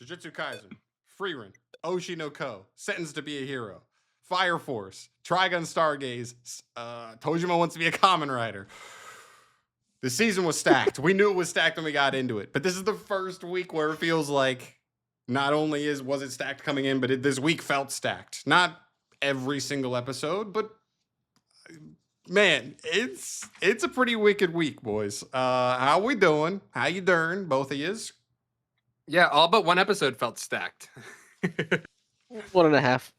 Jujutsu Kaisen, Frieren, Oshi no Ko, Sentenced to be a Hero, Fire Force, Trigun Stargaze, Tojima wants to be a Kamen Rider. The season was stacked. We knew it was stacked when we got into it, but this is the first week where it feels like not only was it stacked coming in, but this week felt stacked. Not every single episode, but man, it's a pretty wicked week, boys. How we doing? How you doing, both of yous? Yeah, all but one episode felt stacked. 1.5.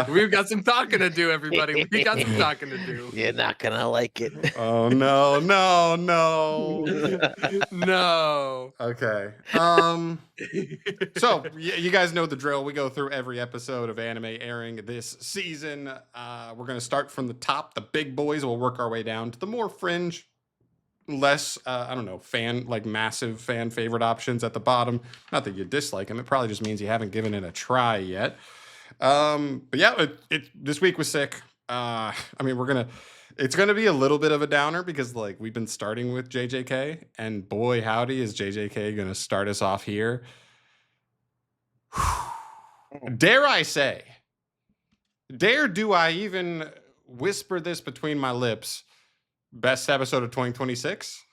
We've got some talking to do, everybody. We got some talking to do. You're not gonna like it. Oh no. No. Okay. So you guys know the drill. We go through every episode of anime airing this season. We're gonna start from the top, the big boys. We'll work our way down to the more fringe, less massive fan favorite options at the bottom. Not that you dislike them, it probably just means you haven't given it a try yet. But yeah, this week was sick. It's gonna be a little bit of a downer because we've been starting with JJK, and boy howdy is JJK gonna start us off here. Dare I say, do I even whisper this between my lips? Best episode of 2026?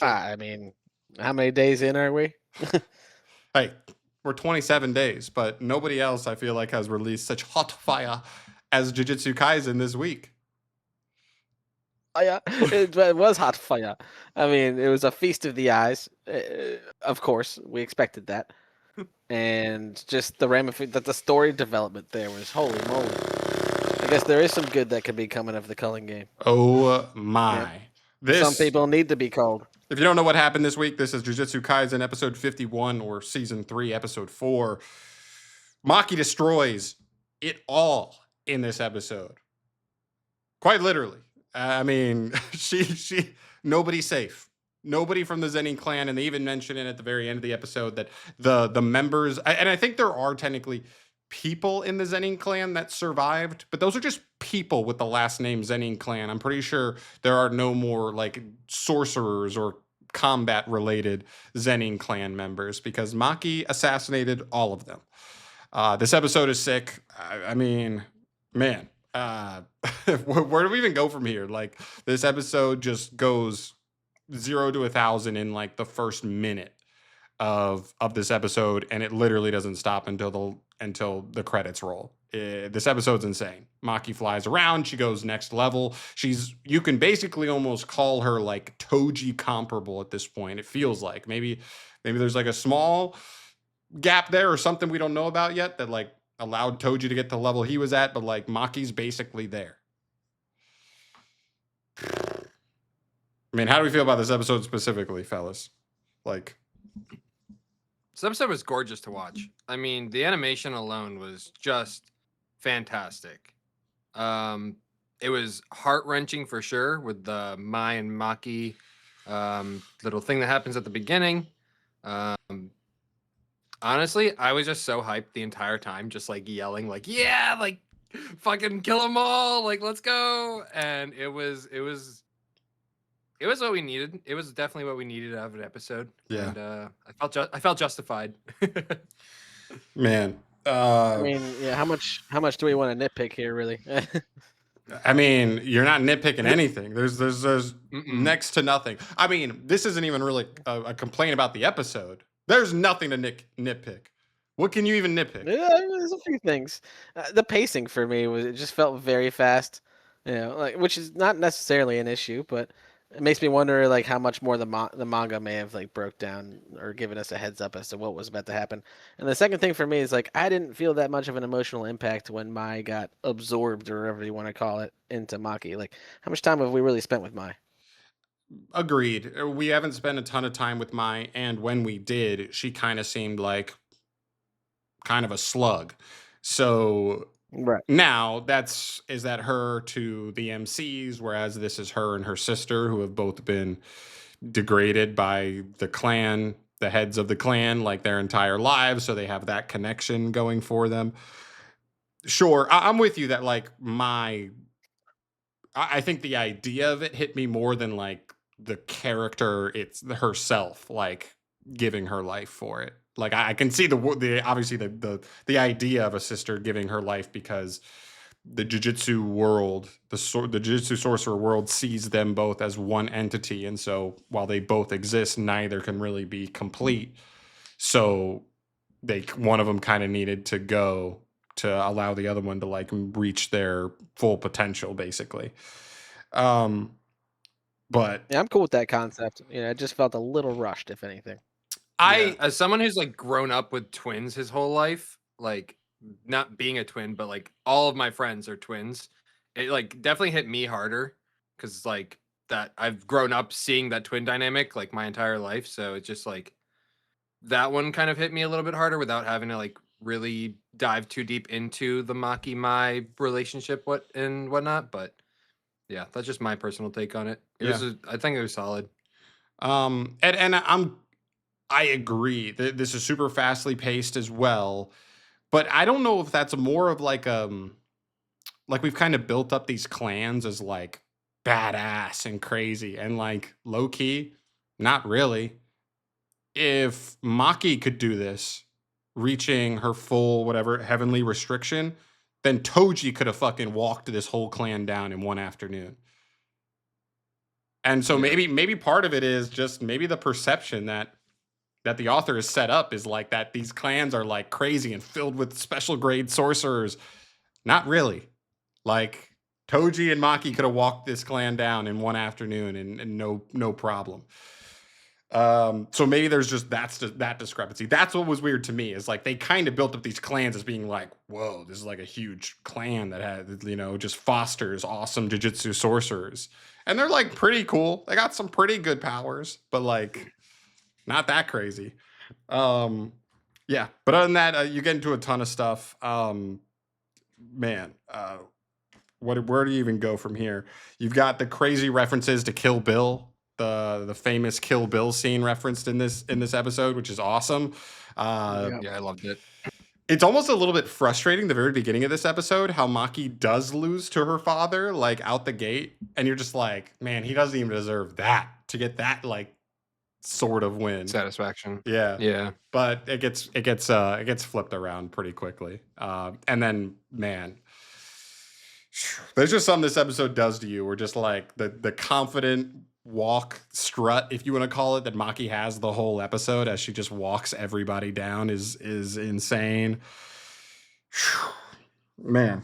I mean, how many days in are we? Hey, we're 27 days, but nobody else, I feel like, has released such hot fire as Jujutsu Kaisen this week. Fire. It was hot fire. I mean, it was a feast of the eyes. Of course, we expected that. And just the story development there was holy moly. I guess there is some good that could be coming of the culling game. Oh my. Yeah. Some people need to be called. If you don't know what happened this week, this is Jujutsu Kaisen episode 51 or season 3, episode 4. Maki destroys it all in this episode. Quite literally. I mean, she nobody's safe. Nobody from the Zenin clan, and they even mention it at the very end of the episode that the members, and I think there are technically people in the Zenin clan that survived, but those are just people with the last name Zenin clan. I'm pretty sure there are no more sorcerers or combat related Zenin clan members because Maki assassinated all of them. This episode is sick. I mean, man, where do we even go from here? This episode just goes 0 to 1,000 in the first minute of this episode, and it literally doesn't stop until the credits roll. This episode's insane. Maki flies around. She goes next level. You can basically almost call her Toji comparable at this point. It feels like maybe there's a small gap there or something we don't know about yet that allowed Toji to get to the level he was at, but Maki's basically there. I mean, how do we feel about this episode specifically, fellas? This episode was gorgeous to watch. I mean, the animation alone was just fantastic. It was heart-wrenching for sure with the Mai and Maki little thing that happens at the beginning. Honestly, I was just so hyped the entire time, just yelling, yeah, fucking kill them all, let's go. And it was what we needed. It was definitely what we needed out of an episode. Yeah. And I felt justified. Man. I mean, yeah, how much do we want to nitpick here, really? I mean, you're not nitpicking anything. There's next to nothing. I mean, this isn't even really a complaint about the episode. There's nothing to nitpick. What can you even nitpick? Yeah, there's a few things. The pacing for me it just felt very fast. Which is not necessarily an issue, but it makes me wonder how much more the manga may have broke down or given us a heads up as to what was about to happen. And the second thing for me is I didn't feel that much of an emotional impact when Mai got absorbed, or whatever you want to call it, into Maki. How much time have we really spent with Mai? Agreed. We haven't spent a ton of time with Mai, and when we did, she kind of seemed like kind of a slug. So right now is that her to the MCs, whereas this is her and her sister, who have both been degraded by the clan, the heads of the clan, their entire lives, so they have that connection going for them. Sure, I'm with you that I think the idea of it hit me more than the character, it's herself, like giving her life for it. Like I can see the obviously the idea of a sister giving her life because the jujitsu world, the jujitsu sorcerer world sees them both as one entity, and so while they both exist, neither can really be complete. So one of them kind of needed to go to allow the other one to like reach their full potential, basically. But Yeah, I'm cool with that concept. It just felt a little rushed, if anything. As someone who's like grown up with twins his whole life, like not being a twin, but like all of my friends are twins, it like definitely hit me harder because like that I've grown up seeing that twin dynamic like my entire life. So it's just like that one kind of hit me a little bit harder without having to like really dive too deep into the Maki Mai relationship and whatnot. But yeah, that's just my personal take on it. I think it was solid. And I agree that this is super fastly paced as well, but I don't know if that's more of like we've kind of built up these clans as like badass and crazy and like low key, not really. If Maki could do this, reaching her full whatever heavenly restriction, then Toji could have fucking walked this whole clan down in one afternoon. And so maybe part of it is just maybe the perception that the author has set up is like that these clans are like crazy and filled with special grade sorcerers. Not really. Like Toji and Maki could have walked this clan down in one afternoon and no problem. So maybe there's just that discrepancy. That's what was weird to me, is like they kind of built up these clans as being like, whoa, this is like a huge clan that had, just fosters awesome jujitsu sorcerers. And they're like pretty cool. They got some pretty good powers, but like not that crazy. Yeah. But other than that, you get into a ton of stuff. Man, where do you even go from here? You've got the crazy references to Kill Bill, the famous Kill Bill scene referenced in this episode, which is awesome. Yeah, I loved it. It's almost a little bit frustrating, the very beginning of this episode, how Maki does lose to her father, like out the gate, and you're just like, man, he doesn't even deserve that to get that like sort of win. Satisfaction. Yeah. But it gets flipped around pretty quickly. And then, man, there's just something this episode does to you, where just like the confident walk strut, if you want to call it, that Maki has the whole episode as she just walks everybody down is insane. Man,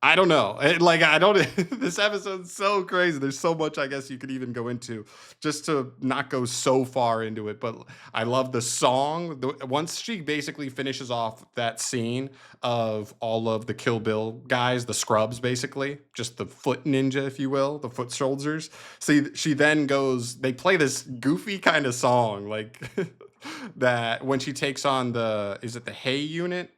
I don't know. This episode's so crazy. There's so much I guess you could even go into, just to not go so far into it. But I love the song. Once she basically finishes off that scene of all of the Kill Bill guys, the scrubs, basically, just the foot ninja, if you will, the foot soldiers. See, she then goes, they play this goofy kind of song, like that when she takes on is it the Hay unit?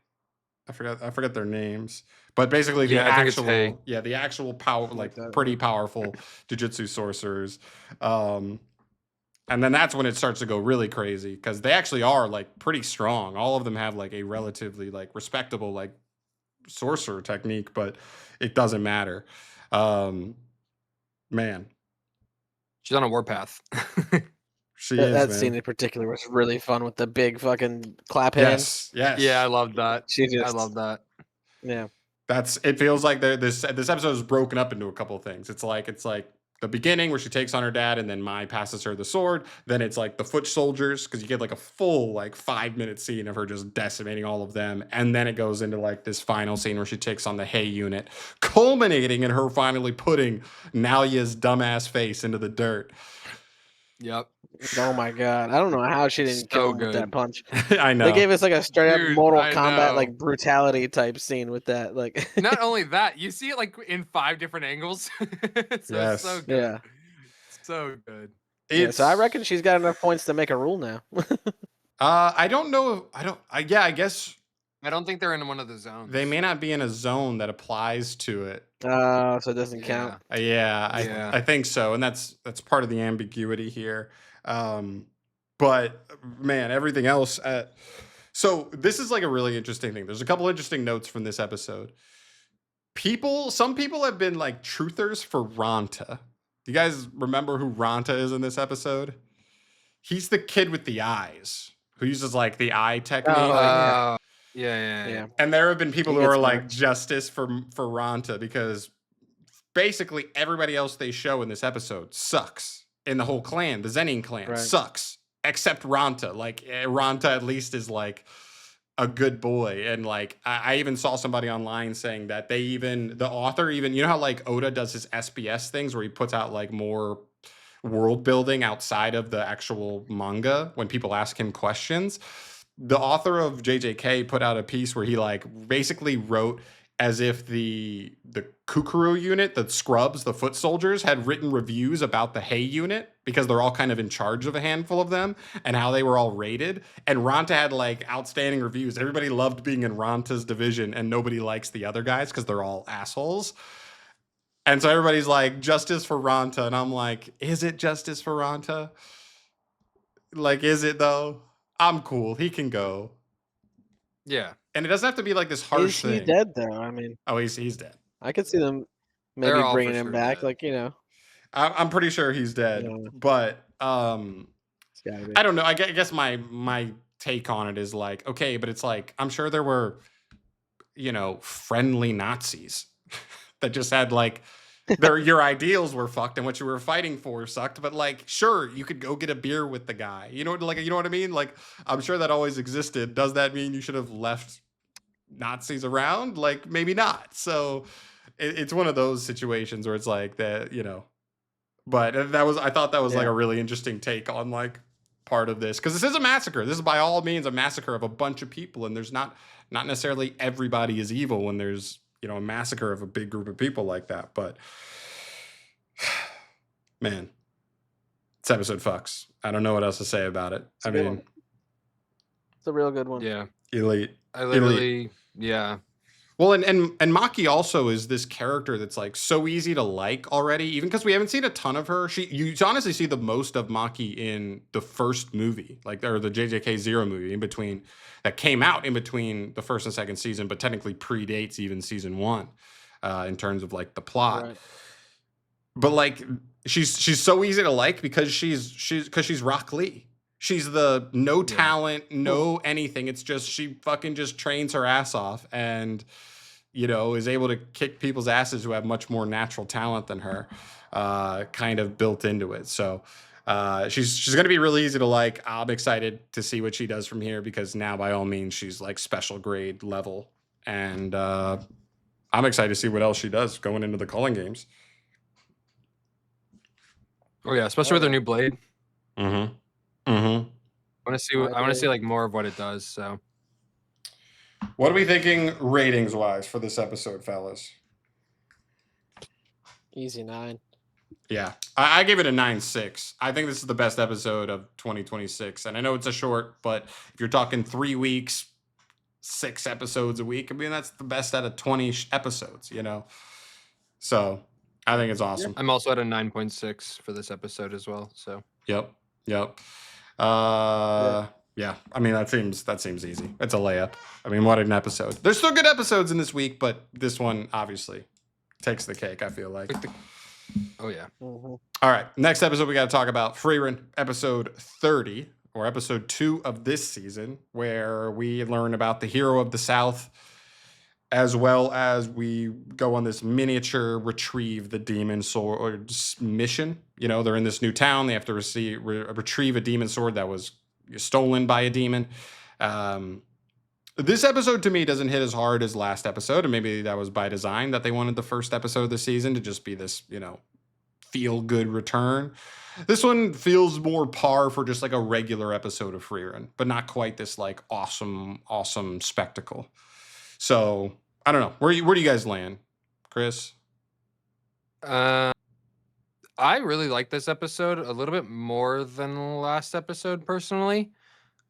I forgot their names. But basically the actual power, like pretty powerful jujitsu sorcerers. And then that's when it starts to go really crazy, because they actually are like pretty strong. All of them have like a relatively like respectable like sorcerer technique, but it doesn't matter. Man. She's on a warpath. That scene in particular was really fun with the big fucking clap hands. Yes. Yeah, I love that. I love that. Yeah. It feels like this episode is broken up into a couple of things. It's like the beginning where she takes on her dad and then Mai passes her the sword. Then it's like the foot soldiers, because you get like a full like 5-minute scene of her just decimating all of them. And then it goes into like this final scene where she takes on the Hay unit, culminating in her finally putting Nalia's dumbass face into the dirt. Yep. Oh my god! I don't know how she didn't kill him with that punch. I know. They gave us like a straight up Mortal Kombat like brutality type scene with that. Like, not only that, you see it like in 5 different angles. Yes. So good. Yeah. So good. So I reckon she's got enough points to make a rule now. I don't know. I guess. I don't think they're in one of the zones. They may not be in a zone that applies to it. So it doesn't count. I think so, and that's part of the ambiguity here. But man, everything else. So this is like a really interesting thing. There's a couple interesting notes from this episode. Some people have been like truthers for Ranta, Do you guys remember who Ranta is in this episode? He's the kid with the eyes who uses like the eye technique. Oh, Yeah. And there have been people He who gets are like marked. justice for Ranta because basically everybody else they show in this episode sucks. In the whole clan, the Zenin clan sucks, except Ranta. Like Ranta at least is like a good boy. And like I even saw somebody online saying that the author even, you know how like Oda does his SBS things where he puts out like more world building outside of the actual manga when people ask him questions. The author of JJK put out a piece where he like basically wrote as if the Kukuru unit, the scrubs, the foot soldiers, had written reviews about the Hay unit because they're all kind of in charge of a handful of them and how they were all rated. And Ranta had like outstanding reviews. Everybody loved being in Ranta's division and nobody likes the other guys because they're all assholes. And so everybody's like, justice for Ranta. And I'm like, is it justice for Ranta? Like, is it though? I'm cool. He can go. Yeah. And it doesn't have to be like this harsh Is thing. he dead though? I mean, Oh, he's dead. I could see them maybe They're all bringing for him sure back. dead. Like, you know, I'm pretty sure he's dead. Yeah. But it's gotta be. I don't know. I guess my take on it is like, okay, but it's like I'm sure there were, you know, friendly Nazis that just had like your ideals were fucked and what you were fighting for sucked. But like, sure, you could go get a beer with the guy. You know what I mean? Like, I'm sure that always existed. Does that mean you should have left Nazis around? Like, maybe not. So it's one of those situations where it's like that, you know. But I thought that was like a really interesting take on like part of this because this is a massacre. This is by all means a massacre of a bunch of people, and there's not necessarily everybody is evil when there's, you know, a massacre of a big group of people like that. But man, this episode fucks. I don't know what else to say about it. It's a good one. It's a real good one. Yeah. Elite. I literally, yeah. Well, and Maki also is this character that's like so easy to like already, even because we haven't seen a ton of her. You honestly see the most of Maki in the first movie, like or the JJK Zero movie in between that came out in between the first and second season, but technically predates even season 1 in terms of like the plot. Right. But like she's so easy to like because she's Rock Lee. She's the no talent, no anything. It's just she fucking just trains her ass off and, you know, is able to kick people's asses who have much more natural talent than her, kind of built into it. So she's going to be really easy to like. I'm excited to see what she does from here because now by all means she's like special grade level. And I'm excited to see what else she does going into the Culling games. Oh yeah, especially with their new blade. Mm-hmm. I want to see like more of what it does. So, what are we thinking ratings wise for this episode, fellas? Easy 9. Yeah, I gave it a 9.6. I think this is the best episode of 2026, and I know it's a short, but if you're talking 3 weeks, 6 episodes a week, I mean that's the best out of 20 episodes, you know. So I think it's awesome. I'm also at a 9.6 for this episode as well. So Yep. Yeah. I mean, that seems easy. It's a layup. I mean, what an episode. There's still good episodes in this week, but this one obviously takes the cake, I feel like. Oh yeah. Mm-hmm. All right. Next episode, we got to talk about Freerun, episode 30, or episode 2 of this season, where we learn about the hero of the South, as well as we go on this miniature retrieve the demon sword mission. You know, they're in this new town. They have to retrieve a demon sword that was stolen by a demon. This episode to me doesn't hit as hard as last episode, and maybe that was by design that they wanted the first episode of the season to just be this, you know, feel good return. This one feels more par for just like a regular episode of Freerun, but not quite this like awesome spectacle. So I don't know. Where do you guys land, Chris? I really like this episode a little bit more than the last episode personally.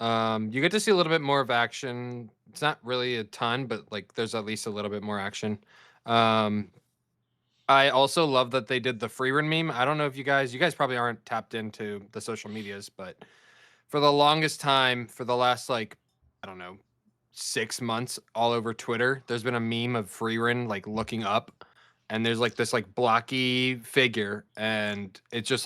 You get to see a little bit more of action. It's not really a ton, but like there's at least a little bit more action. I also love that they did the Freerun meme. I don't know if you guys probably aren't tapped into the social medias, but for the longest time, for the last like, I don't know, 6 months all over Twitter, there's been a meme of Freerun like looking up and there's like this like blocky figure, and it's just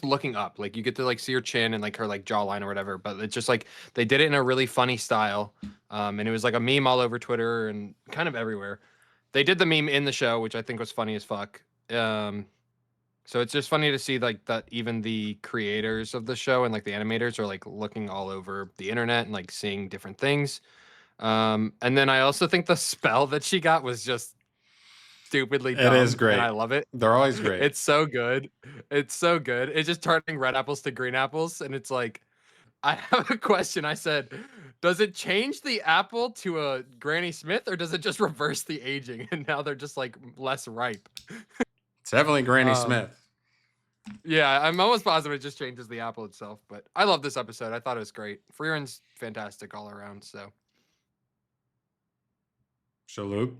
looking up. Like you get to like see her chin and like her like jawline or whatever, but it's just like they did it in a really funny style. And it was like a meme all over Twitter and kind of everywhere. They did the meme in the show, which I think was funny as fuck. So it's just funny to see like that even the creators of the show and like the animators are like looking all over the internet and like seeing different things. And then I also think the spell that she got was just stupidly dumb. It is great. And I love it. They're always great. It's so good. It's so good. It's just turning red apples to green apples. And it's like, I have a question. I said, does it change the apple to a Granny Smith or does it just reverse the aging? And now they're just like less ripe. It's definitely Granny Smith. Yeah, I'm almost positive it just changes the apple itself. But I love this episode. I thought it was great. Freeren's fantastic all around. So Shalhoub.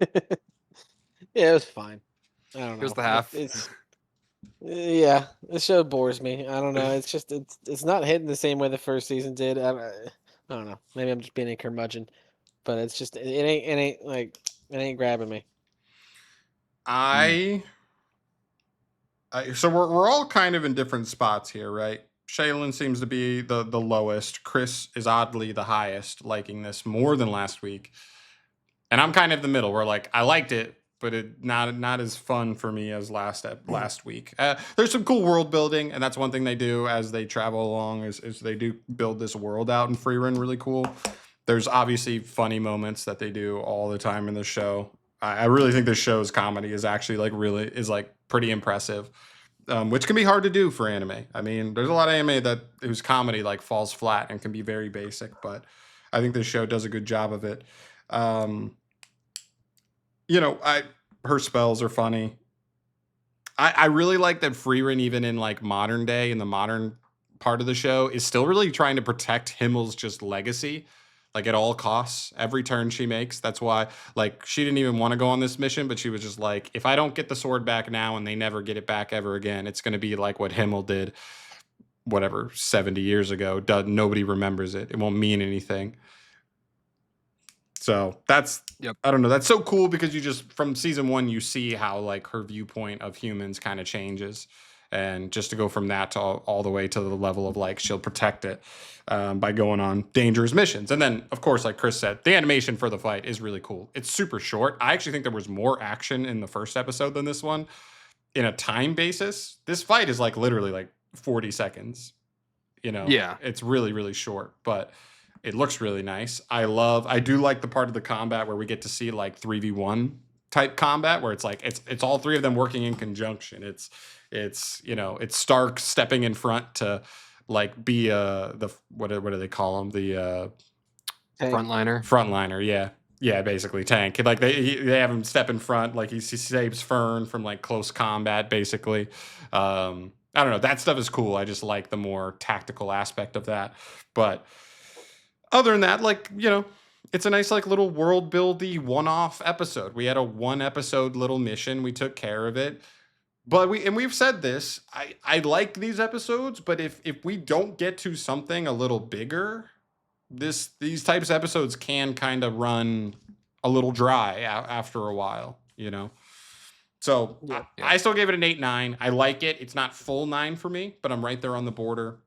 Yeah, it was fine. I don't know. here's the half. Yeah, the show bores me. I don't know. It's just it's not hitting the same way the first season did. I don't know. Maybe I'm just being a curmudgeon, but it's just it ain't grabbing me. So we're all kind of in different spots here, right? Shaylin seems to be the lowest. Chris is oddly the highest, liking this more than last week. And I'm kind of the middle where like I liked it, but it not as fun for me as last week. There's some cool world building, and that's one thing they do as they travel along is they do build this world out in Freeren really cool. There's obviously funny moments that they do all the time in the show. I really think this show's comedy is actually like pretty impressive, which can be hard to do for anime. I mean, there's a lot of anime whose comedy like falls flat and can be very basic, but I think this show does a good job of it. Her spells are funny. I really like that Freeren, even in like modern day, in the modern part of the show, is still really trying to protect Himmel's just legacy, like at all costs, every turn she makes. That's why, like, she didn't even want to go on this mission, but she was just like, if I don't get the sword back now and they never get it back ever again, it's going to be like what Himmel did, whatever, 70 years ago. Nobody remembers it. It won't mean anything. So that's, I don't know. That's so cool because you just, from season 1, you see how like her viewpoint of humans kind of changes. And just to go from that to all the way to the level of like, she'll protect it by going on dangerous missions. And then, of course, like Chris said, the animation for the fight is really cool. It's super short. I actually think there was more action in the first episode than this one. In a time basis, this fight is like literally like 40 seconds. Yeah. It's really, really short, but it looks really nice. I do like the part of the combat where we get to see like 3v1 type combat where it's like it's all three of them working in conjunction. It's Stark stepping in front to like be what do they call him? The frontliner, yeah, basically tank. Like they have him step in front, like he saves Fern from like close combat, basically. I don't know, that stuff is cool. I just like the more tactical aspect of that, but other than that, like, it's a nice like little world buildy one-off episode. We had a 1-episode little mission. We took care of it. But we've said this. I like these episodes, but if we don't get to something a little bigger, these types of episodes can kind of run a little dry after a while, So yeah. I still gave it an 8-9. I like it. It's not full 9 for me, but I'm right there on the border.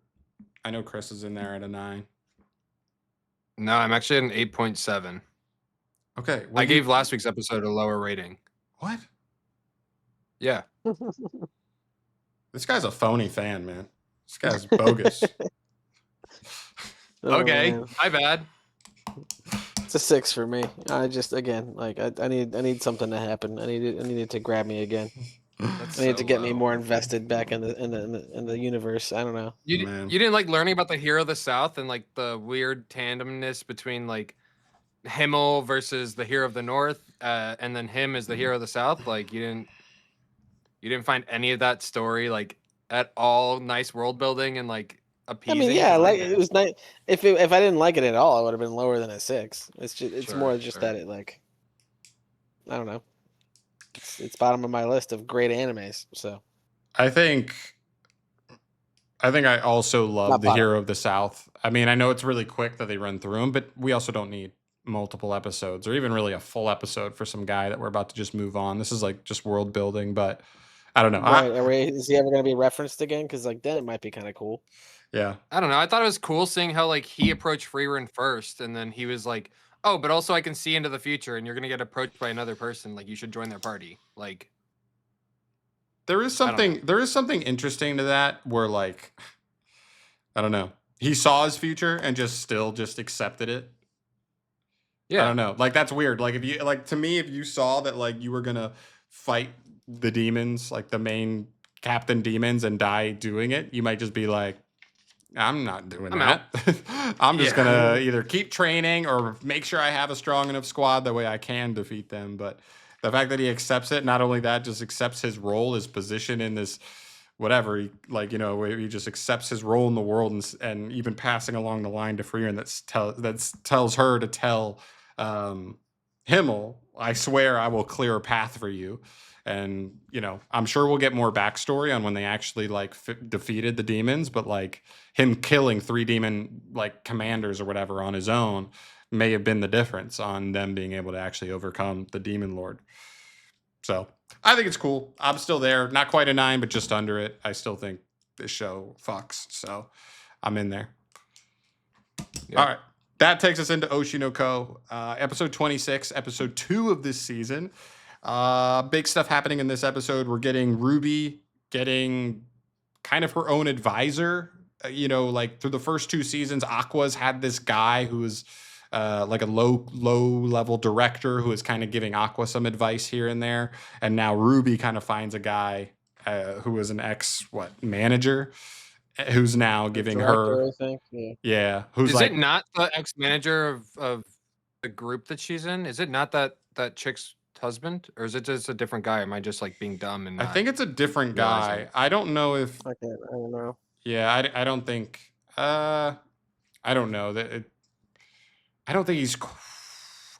I know Chris is in there at a 9. No, I'm actually at an 8.7. Okay. I gave last week's episode a lower rating. What? Yeah. This guy's a phony fan, man. This guy's bogus. Okay, my bad. It's a 6 for me. I just, again, like I need something to happen. I need it to grab me again. That's I need to get low. me more invested back in the universe. I don't know. You didn't like learning about the hero of the South and like the weird tandemness between like Himmel versus the hero of the North, and then him as the hero of the South. Like you didn't find any of that story like at all nice world building and like appeasing. I mean, yeah, like it was nice. If I didn't like it at all, I would have been lower than a 6. It's more just that it like, I don't know. It's bottom of my list of great animes. So I think I also love the hero of the South. I mean, I know it's really quick that they run through them, but we also don't need multiple episodes or even really a full episode for some guy that we're about to just move on. This is like just world building, but I don't know. Right. Is he ever going to be referenced again? Because like then it might be kind of cool. Yeah. I don't know. I thought it was cool seeing how like he approached Freerun first, and then he was like, "Oh, but also I can see into the future, and you're gonna get approached by another person. Like you should join their party." Like There is I don't know. something interesting to that where like I don't know. He saw his future and just accepted it. I Yeah, don't know. Like that's weird. Like if you like to me, if you saw that like you were gonna fight the demons, like the main captain demons, and die doing it, you might just be like, I'm not doing I'm out. that. I'm just Yeah. gonna either keep training or make sure I have a strong enough squad that way I can defeat them. But the fact that he accepts it, not only that, just accepts his role, his position in this whatever, he, like, you know, where he just accepts his role in the world and even passing along the line to Freeman that tells her to tell Himmel, I swear I will clear a path for you. And you know, I'm sure we'll get more backstory on when they actually like defeated the demons, but like him killing 3 demon like commanders or whatever on his own may have been the difference on them being able to actually overcome the demon lord. So I think it's cool. I'm still there, not quite a 9, but just under it. I still think this show fucks, so I'm in there. Yeah. All right. That takes us into Oshinoko, episode 26, episode 2 of this season. Big stuff happening in this episode. We're getting Ruby getting kind of her own advisor. You know, like through the first 2 seasons, Aqua's had this guy who's like a low level director who is kind of giving Aqua some advice here and there. And now Ruby kind of finds a guy who is an manager who's now giving Director, her. I think. Yeah. Yeah, who's Is like it not the ex-manager of the group that she's in? Is it not that chick's husband, or is it just a different guy? Or am I just like being dumb and I not think it's a different realizing? guy. I don't know if I don't know. yeah, I don't think I don't know that I don't think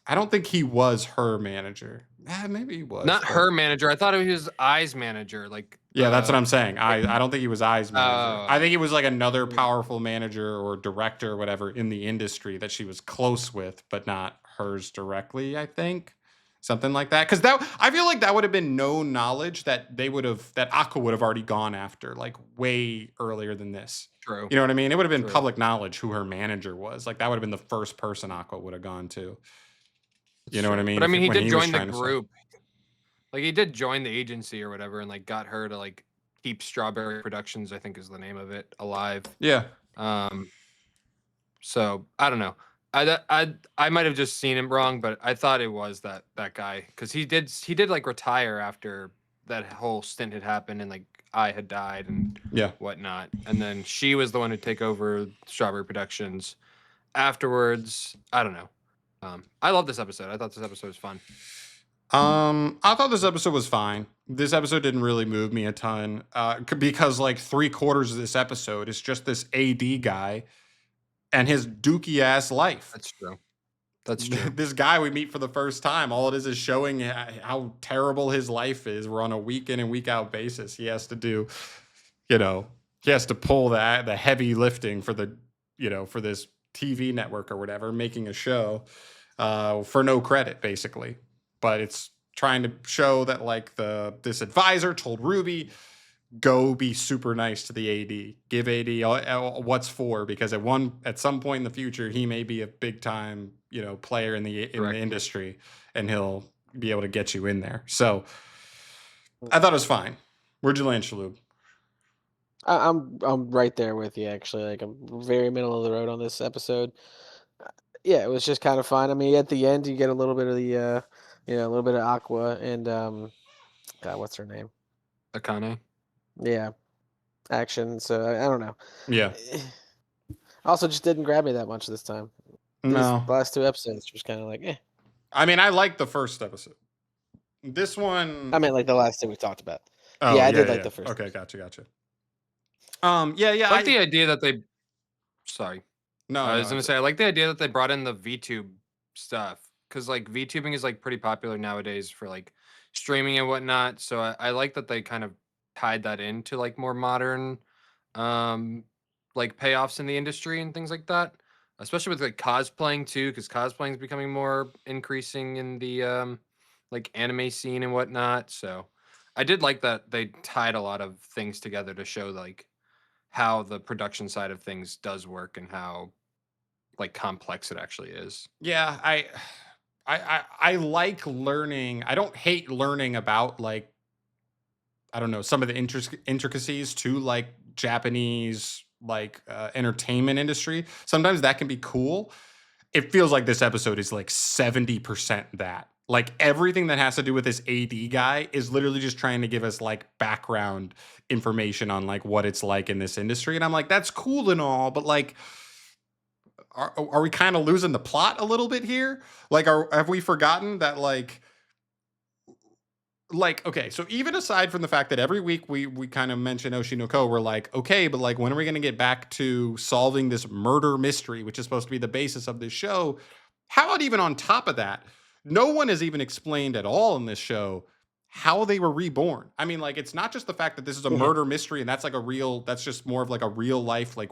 I don't think he was her manager. Maybe he was. Not but- her manager. I thought it was I's manager. Like Yeah, that's what I'm saying. I don't think he was I's manager. Oh. I think he was like another powerful manager or director or whatever in the industry that she was close with, but not hers directly, I think. Something like that. Because that I feel like that would have been known knowledge that that Aqua would have already gone after, like way earlier than this. True. You know what I mean? It would have been True. public knowledge who her manager was. Like that would have been the first person Aqua would have gone to. You know what I mean? But I mean, he When did was join the trying to sell. group. Like he did join the agency or whatever, and like got her to like keep Strawberry Productions, I think is the name of it, alive. Yeah. So I don't know. I might have just seen him wrong, but I thought it was that guy because he did like retire after that whole stint had happened and like I had died and Yeah. whatnot, and then she was the one who take over Strawberry Productions afterwards. I don't know. I love this episode. I thought this episode was fun. I thought this episode was fine. This episode didn't really move me a ton because like 3/4 of this episode is just this AD guy and his dookie ass life. That's true. That's true. This guy we meet for the first time, all it is showing how terrible his life is. We're on a week in and week out basis. He has to do, you know, he has to pull the heavy lifting for the, you know, for this TV network or whatever, making a show for no credit, basically. But it's trying to show that like this advisor told Ruby, go be super nice to the AD, give AD what's for, because at some point in the future he may be a big time, you know, player in the industry, and he'll be able to get you in there. So I thought it was fine. Where'd you land, Shalhoub? I'm right there with you actually. Like I'm very middle of the road on this episode. Yeah, it was just kind of fun. I mean, at the end you get a little bit of the a little bit of Aqua and God, what's her name? Akane. Yeah, action. So I don't know. Yeah. Also, just didn't grab me that much this time. No. The last 2 episodes just kind of like, eh. I mean, I liked the first episode. This one. I meant like the last 2 we talked about. Oh, yeah, I did like the first. Okay, gotcha. Yeah. I like the idea that they. Sorry. No, I was gonna say I like the idea that they brought in the VTube stuff because like VTubing is like pretty popular nowadays for like streaming and whatnot. So I like that they kind of tied that into like more modern, like payoffs in the industry and things like that. especially with like cosplaying too, because cosplaying is becoming more increasing in the like anime scene and whatnot. So I did like that they tied a lot of things together to show like how the production side of things does work and how like complex it actually is. Yeah, I like learning. I don't hate learning about like I don't know some of the intricacies to like Japanese like entertainment industry. Sometimes that can be cool. It feels like this episode is like 70% that. Like everything that has to do with this AD guy is literally just trying to give us like background information on like what it's like in this industry. And I'm like, that's cool and all, but like, are we kind of losing the plot a little bit here? Like, have we forgotten that like okay, so even aside from the fact that every week we kind of mention Oshinoko, we're like, okay, but like when are we going to get back to solving this murder mystery, which is supposed to be the basis of this show? How about even on top of that, no one has even explained at all in this show how they were reborn. I mean, like it's not just the fact that this is a murder mystery and that's like that's just more of like a real life like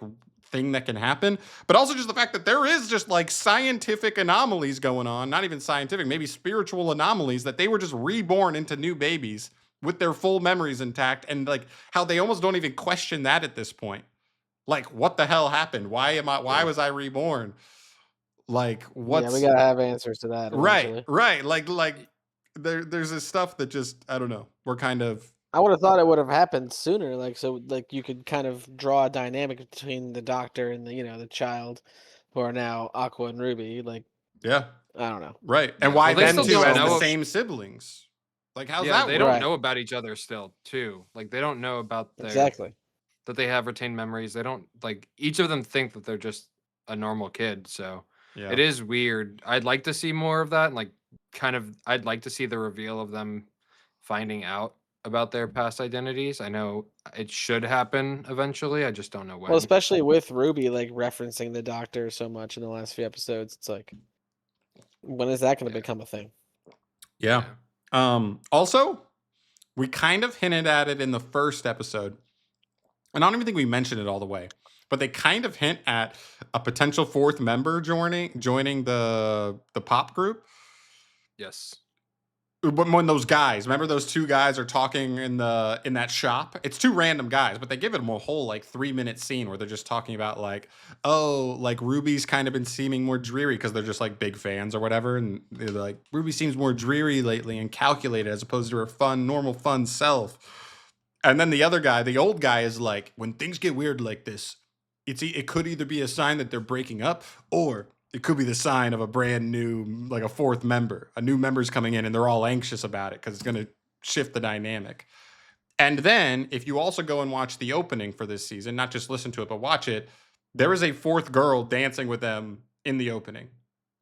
thing that can happen, but also just the fact that there is just like scientific anomalies going on, not even scientific, maybe spiritual anomalies, that they were just reborn into new babies with their full memories intact, and like how they almost don't even question that at this point. Like, what the hell happened? Why was I reborn? Like, Yeah, we gotta have answers to that eventually. Right. Like there's this stuff that just I don't know. We're kind of I would have thought it would have happened sooner, like so, like you could kind of draw a dynamic between the doctor and the child, who are now Aqua and Ruby. Like, yeah, I don't know. right. Yeah. And why Well, they them still two don't as know the if- same siblings? Like, how's Yeah, that they work? don't Right. know about each other still, too. Like they don't know about their Exactly. that they have retained memories. They don't like each of them think that they're just a normal kid. So Yeah. it is weird. I'd like to see more of that, and like kind of I'd like to see the reveal of them finding out about their past identities. I know it should happen eventually. I just don't know when. Well, especially with Ruby like referencing the doctor so much in the last few episodes, it's like, when is that going to Yeah. become a thing? Yeah. Also, we kind of hinted at it in the first episode. And I don't even think we mentioned it all the way. But they kind of hint at a potential fourth member joining the pop group. Yes. When those guys, remember those two guys are talking in that shop? It's two random guys, but they give them a whole like 3-minute scene where they're just talking about like, oh, like Ruby's kind of been seeming more dreary because they're just like big fans or whatever, and they're like, Ruby seems more dreary lately and calculated as opposed to her normal fun self. And then the other guy, the old guy, is like, when things get weird like this, it could either be a sign that they're breaking up, or it could be the sign of a brand new, like a fourth member. A new member's coming in and they're all anxious about it because it's going to shift the dynamic. And then if you also go and watch the opening for this season, not just listen to it, but watch it, there is a fourth girl dancing with them in the opening.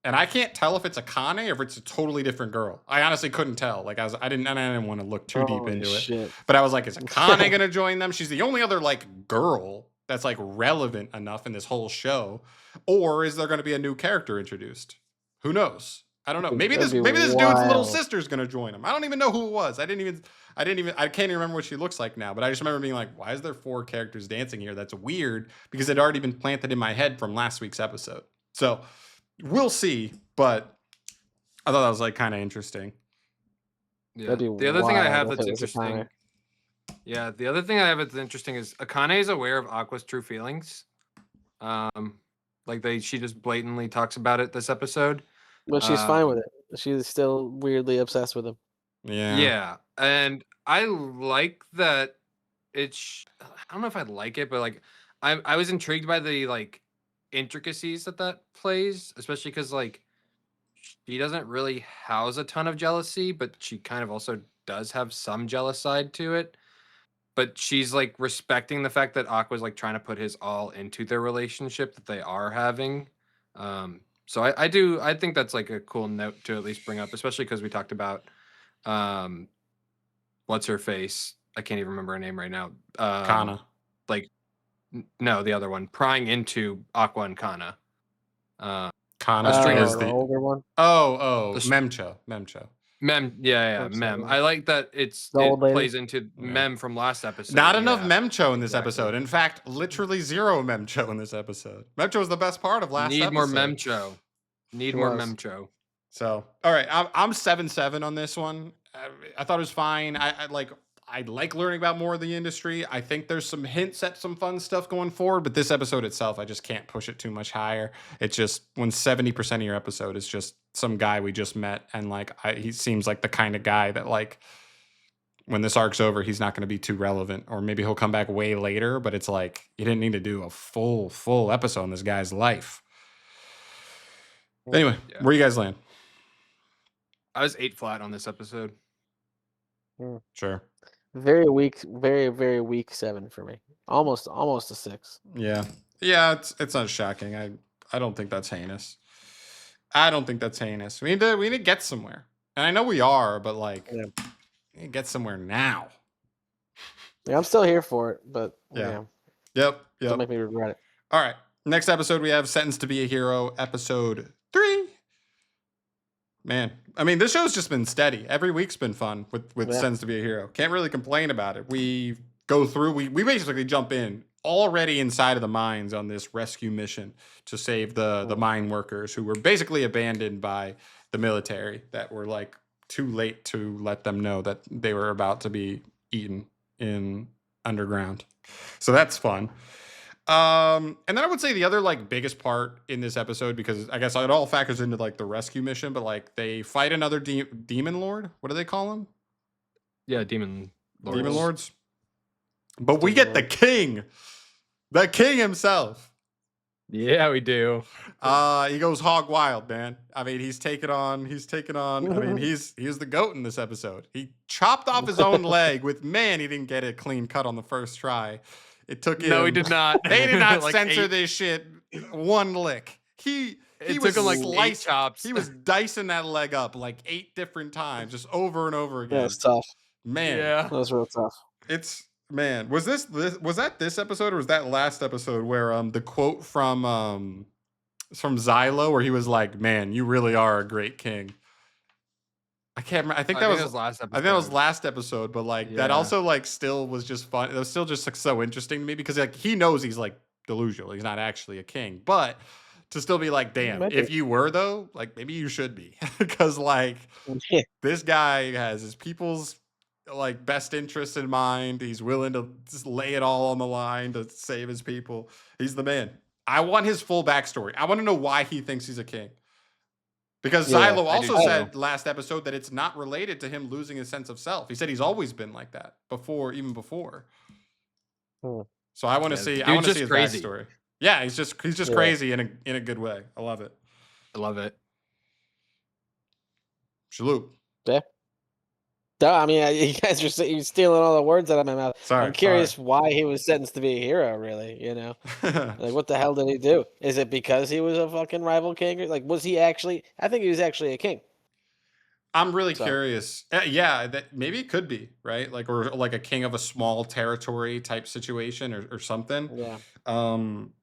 And I can't tell if it's Akane or if it's a totally different girl. I honestly couldn't tell. Like I didn't want to look too deep into it. But I was like, is Akane going to join them? She's the only other like girl that's like relevant enough in this whole show. Or is there going to be a new character introduced? Who knows? I don't know. Maybe this dude's little sister's going to join him. I don't even know who it was. I can't even remember what she looks like now, but I just remember being like, why is there 4 characters dancing here? That's weird, because it had already been planted in my head from last week's episode. So we'll see, but I thought that was like kind of interesting. Yeah. The other thing I have that's interesting. Yeah, the other thing I have that's interesting is Akane is aware of Aqua's true feelings. Like she just blatantly talks about it this episode. But she's fine with it. She's still weirdly obsessed with him. Yeah. Yeah, and I like that. I don't know if I like it, but like I was intrigued by the like intricacies that plays, especially because like she doesn't really house a ton of jealousy, but she kind of also does have some jealous side to it. But she's like respecting the fact that Aqua's like trying to put his all into their relationship that they are having. So I think that's like a cool note to at least bring up, especially because we talked about what's her face? I can't even remember her name right now. Kana. Like no, the other one, prying into Aqua and Kana. Kana is the older one. Oh, Memcho. Mem, yeah, I'm Mem. sorry. I like that The old it lady? plays into Yeah. Mem from last episode. Not enough yeah. Memcho in this exactly. episode. In fact, literally zero Memcho in this episode. Memcho was the best part of last Need episode. more Memcho. Need It more was. Memcho. So, all right, I'm 7-7 on this one. I thought it was fine. I like learning about more of the industry. I think there's some hints at some fun stuff going forward, but this episode itself, I just can't push it too much higher. It's just when 70% of your episode is just some guy we just met, and like he seems like the kind of guy that like when this arc's over, he's not going to be too relevant, or maybe he'll come back way later. But it's like you didn't need to do a full episode on this guy's life. Anyway, Yeah. where you guys land? I was 8 flat on this episode. Sure. Very weak, very weak 7 for me. Almost a 6. Yeah. It's not shocking. I don't think that's heinous. I don't think that's heinous. We need to get somewhere, and I know we are, but like, Yeah. we need to get somewhere now. Yeah, I'm still here for it, but Yeah. yeah, Yep. don't make me regret it. All right. Next episode, we have Sentenced to be a Hero, episode 3. Man, I mean, this show's just been steady. Every week's been fun with Yeah. Sentenced to be a Hero. Can't really complain about it. We go through, we basically jump in already inside of the mines on this rescue mission to save the mine workers who were basically abandoned by the military that were like too late to let them know that they were about to be eaten in underground. So that's fun. And then I would say the other like biggest part in this episode, because I guess it all factors into like the rescue mission, but like they fight another demon lord. What do they call him? Yeah, Demon Lords. Demon lords. But we get the king himself. Yeah, we do. He goes hog wild, man. I mean, he's taken on. I mean, he's the GOAT in this episode. He chopped off his own leg with, man, he didn't get a clean cut on the first try. It took him. No, he did not. They did not Like censor 8. this shit one lick. He It was took him like 8 sliced. chops. He was dicing that leg up like 8 different times, just over and over Yeah, again. it's tough. Man, Yeah. That was real tough. it's man. Was that this episode, or was that last episode where the quote from Xylo where he was like, "Man, you really are a great king." I can't remember. I think that was last episode. I think that was last episode, but like that Yeah. also like still was just fun. It was still just like so interesting to me because like he knows he's like delusional. He's not actually a king, but to still be like, damn, Might if be. you were though, like maybe you should be, because like Yeah. this guy has his people's like best interests in mind. He's willing to just lay it all on the line to save his people. He's the man. I want his full backstory. I want to know why he thinks he's a king. Because Yeah, Xylo I do also too. said last episode that it's not related to him losing his sense of self. He said he's always been like that even before. Hmm. So I want to Yeah, see. I dude's want to see just his crazy. backstory. Yeah, he's just Yeah. crazy in a good way. I love it. I love it. Salute. Yeah. Duh, I mean, you guys are you're stealing all the words out of my mouth. Sorry. I'm curious why he was sentenced to be a hero, really, you know? Sorry. Like, what the hell did he do? Is it because he was a fucking rival king? Like, was he actually... I think he was actually a king. I'm really So- curious. Yeah, that maybe it could be, right? Like, or like a king of a small territory type situation or something. Yeah. Um,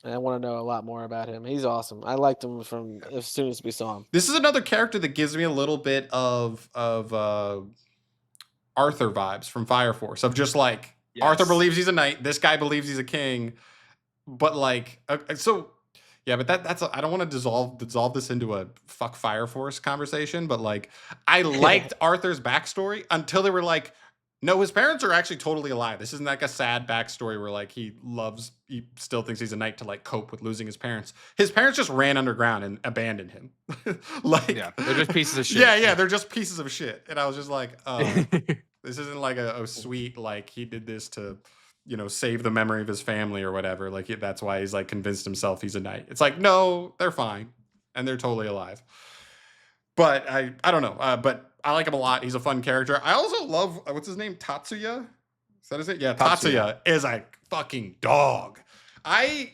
And I want to know a lot more about him. He's awesome. I liked him from as soon as we saw him. this is another character that gives me a little bit of Arthur vibes from Fire Force, of just like Arthur Yes. believes he's a knight, this guy believes he's a king, but like so yeah, but that's I don't want to dissolve this into a fuck Fire Force conversation, but like I liked Arthur's backstory until they were like, no, his parents are actually totally alive. This isn't like a sad backstory where like he still thinks he's a knight to like cope with losing his parents. His parents just ran underground and abandoned him. Like, Yeah, they're just pieces of shit. yeah, they're just pieces of shit. And I was just like, oh, this isn't like a sweet, like he did this to, save the memory of his family or whatever. Like that's why he's like convinced himself he's a knight. It's like, no, they're fine. And they're totally alive. But I don't know. But I like him a lot. He's a fun character. I also love, what's his name? Tatsuya? Is that his name? Yeah, Tatsuya is a fucking dog. I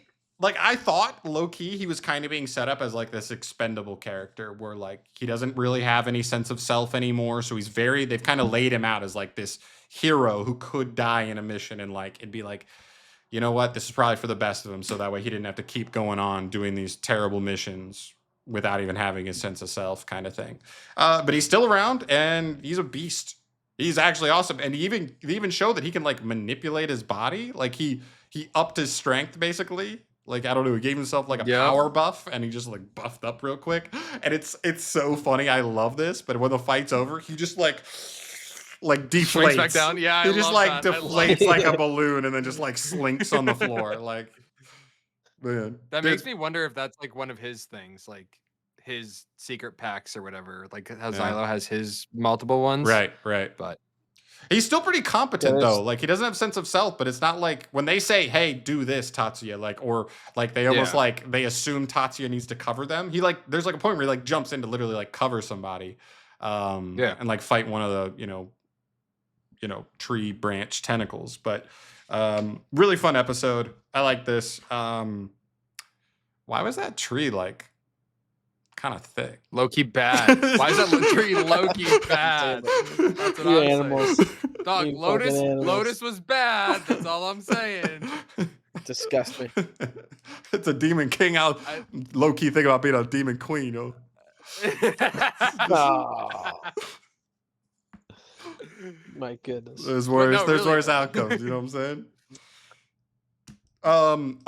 thought low key he was kind of being set up as like this expendable character where like he doesn't really have any sense of self anymore. So they've kind of laid him out as like this hero who could die in a mission, and like it'd be like, you know what, this is probably for the best of him, so that way he didn't have to keep going on doing these terrible missions without even having his sense of self kind of thing. But he's still around and he's a beast. He's actually awesome. And he even showed that he can like manipulate his body. Like he upped his strength basically. Like, I don't know, he gave himself like a power buff and he just like buffed up real quick. And it's so funny. I love this. But when the fight's over, he just like deflates. Swings back down. Yeah, he just like deflates like a balloon and then just like slinks on the floor. Like, man. That makes me wonder if that's like one of his things, like his secret packs or whatever. Like how Xylo has his multiple ones. Right. But he's still pretty competent though. Like he doesn't have sense of self, but it's not like when they say, "Hey, do this, Tatsuya," like or like they almost like they assume Tatsuya needs to cover them. He like there's like a point where he like jumps in to literally like cover somebody, and like fight one of the tree branch tentacles. But really fun episode. I like this. Why was that tree like kind of thick? Low-key bad. Why is that tree low-key bad? That's what I'm animals. saying. Dog, You Lotus fucking animals. Lotus was bad. That's all I'm saying. Disgust me. It's a demon king out. Low-key thinking about being a demon queen, yo. Oh. My goodness. There's worse. no, there's really. worse outcomes. You know what I'm saying?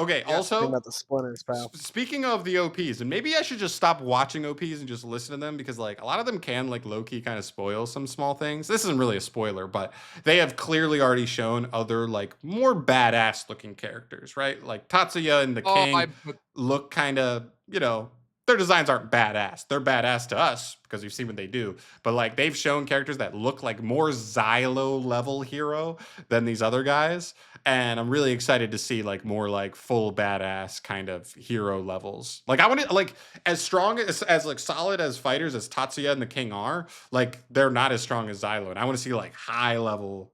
Okay. Also, About the splinters, pal. speaking of the OPs, and maybe I should just stop watching OPs and just listen to them because like a lot of them can like low-key kind of spoil some small things. This isn't really a spoiler, but they have clearly already shown other like more badass looking characters, right? Like Tatsuya and the King look kind of, their designs aren't badass. They're badass to us because we've seen what they do. But like they've shown characters that look like more Xylo level hero than these other guys. And I'm really excited to see like more like full badass kind of hero levels. Like I want to like as strong as like solid as fighters as Tatsuya and the King are, like they're not as strong as Xylo. And I want to see like high level.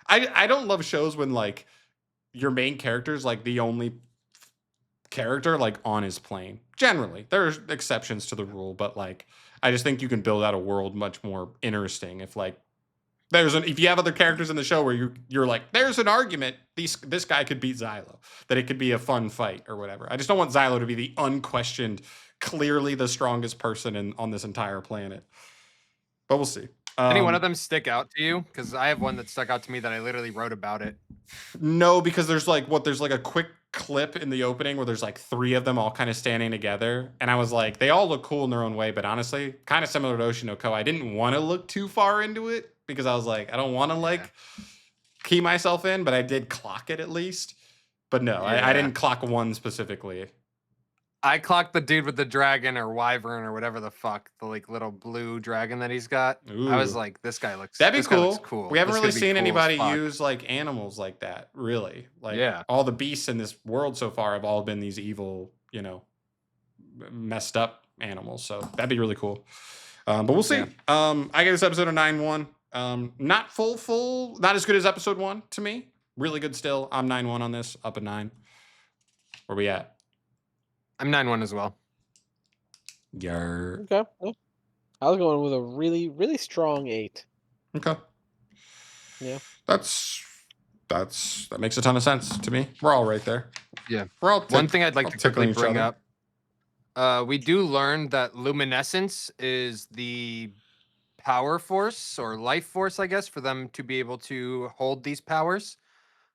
I don't love shows when like your main character's like the only character like on his plane. Generally, there's exceptions to the rule, but like I just think you can build out a world much more interesting if like if you have other characters in the show where you're like there's an argument this guy could beat Xylo, that it could be a fun fight or whatever. I just don't want Xylo to be the unquestioned, clearly the strongest person on this entire planet. But we'll see. Any one of them stick out to you? Because I have one that stuck out to me that I literally wrote about it. No, because there's like a quick clip in the opening where there's like 3 of them all kind of standing together, and I was like, they all look cool in their own way, but honestly, kind of similar to Oshinoko, I didn't want to look too far into it because I was like, I don't want to like key myself in, but I did clock it at least. But no, I didn't clock one specifically. I clocked the dude with the dragon or wyvern or whatever the fuck, the like little blue dragon that he's got. Ooh. I was like, this guy looks. That'd be this guy cool. looks cool. We haven't This really is gonna be seen cool as anybody fuck. use like animals like that, really. Like Yeah. all the beasts in this world so far have all been these evil, messed up animals. So that'd be really cool. But we'll see. Yeah. I gave this episode a 9-1. Not full, not as good as episode 1 to me. Really good still. I'm 9-1 on this, up a 9. Where we at? I'm 9-1 as well. Yarr. Okay. Yeah. I was going with a really, really strong 8. Okay. Yeah. That makes a ton of sense to me. We're all right there. Yeah. We're all One thing I'd like to quickly tickling each bring other. up. We do learn that luminescence is the power force or life force, I guess, for them to be able to hold these powers.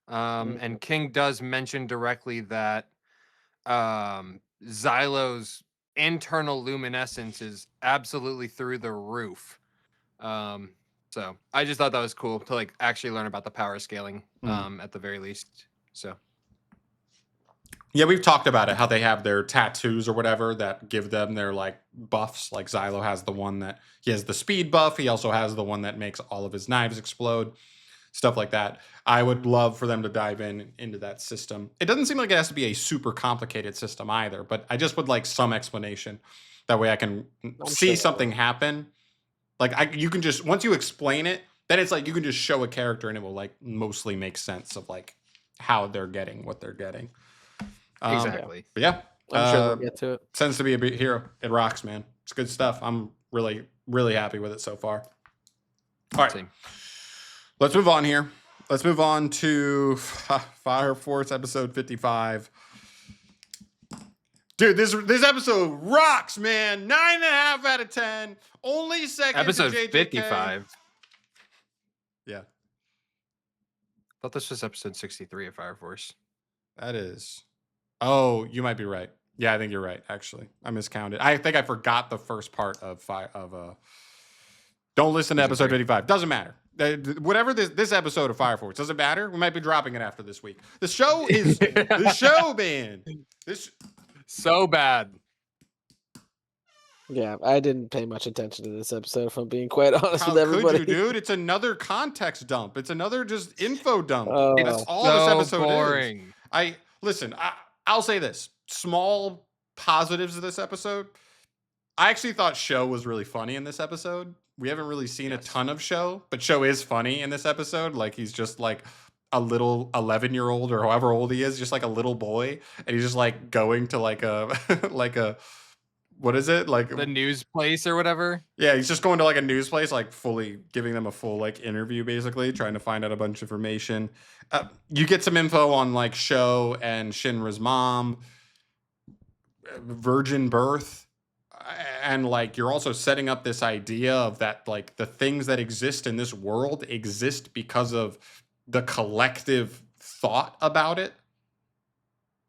And King does mention directly that Xylo's internal luminescence is absolutely through the roof. So I just thought that was cool to like actually learn about the power scaling at the very least. So yeah, we've talked about it, how they have their tattoos or whatever that give them their like buffs. Like Xylo has the one that he has the speed buff. He also has the one that makes all of his knives explode. Stuff like that. I would love for them to dive into that system. It doesn't seem like it has to be a super complicated system either, but I just would like some explanation. That way I can see something happen. Like you can just, once you explain it, then it's like you can just show a character and it will like mostly make sense of like how they're getting what they're getting. exactly. But yeah, I'm sure we'll get to it. Sends to be a big hero. It rocks, man. It's good stuff. I'm really, really happy with it so far. All right. Same. Let's move on here. Let's move on to Fire Force episode 55. Dude, this episode rocks, man. 9.5 out of 10. Only second Episode to JJK. 55. Yeah, Thought this was episode 63 of Fire Force. that is. Oh, you might be right. Yeah, I think you're right. Actually, I miscounted. I think I forgot the first part of Don't listen to Season episode 3. 55. Doesn't matter. Whatever this episode of Fire Force doesn't matter. We might be dropping it after this week. The show is the show, man. This So bad. Yeah, I didn't pay much attention to this episode, if I'm being quite honest How with everybody. could you, dude? It's another context dump. It's another just info dump. Oh. That's all this So episode boring. is. Listen. I'll say this: small positives of this episode. I actually thought Show was really funny in this episode. We haven't really seen a ton of Show, but Show is funny in this episode. Like he's just like a little 11-year-old or however old he is, just like a little boy, and he's just like going to like a like a. What is it like The news place or whatever? Yeah, he's just going to like a news place, like fully giving them a full like interview, basically trying to find out a bunch of information. You get some info on like Sho and Shinra's mom, virgin birth, and like you're also setting up this idea of that like the things that exist in this world exist because of the collective thought about it.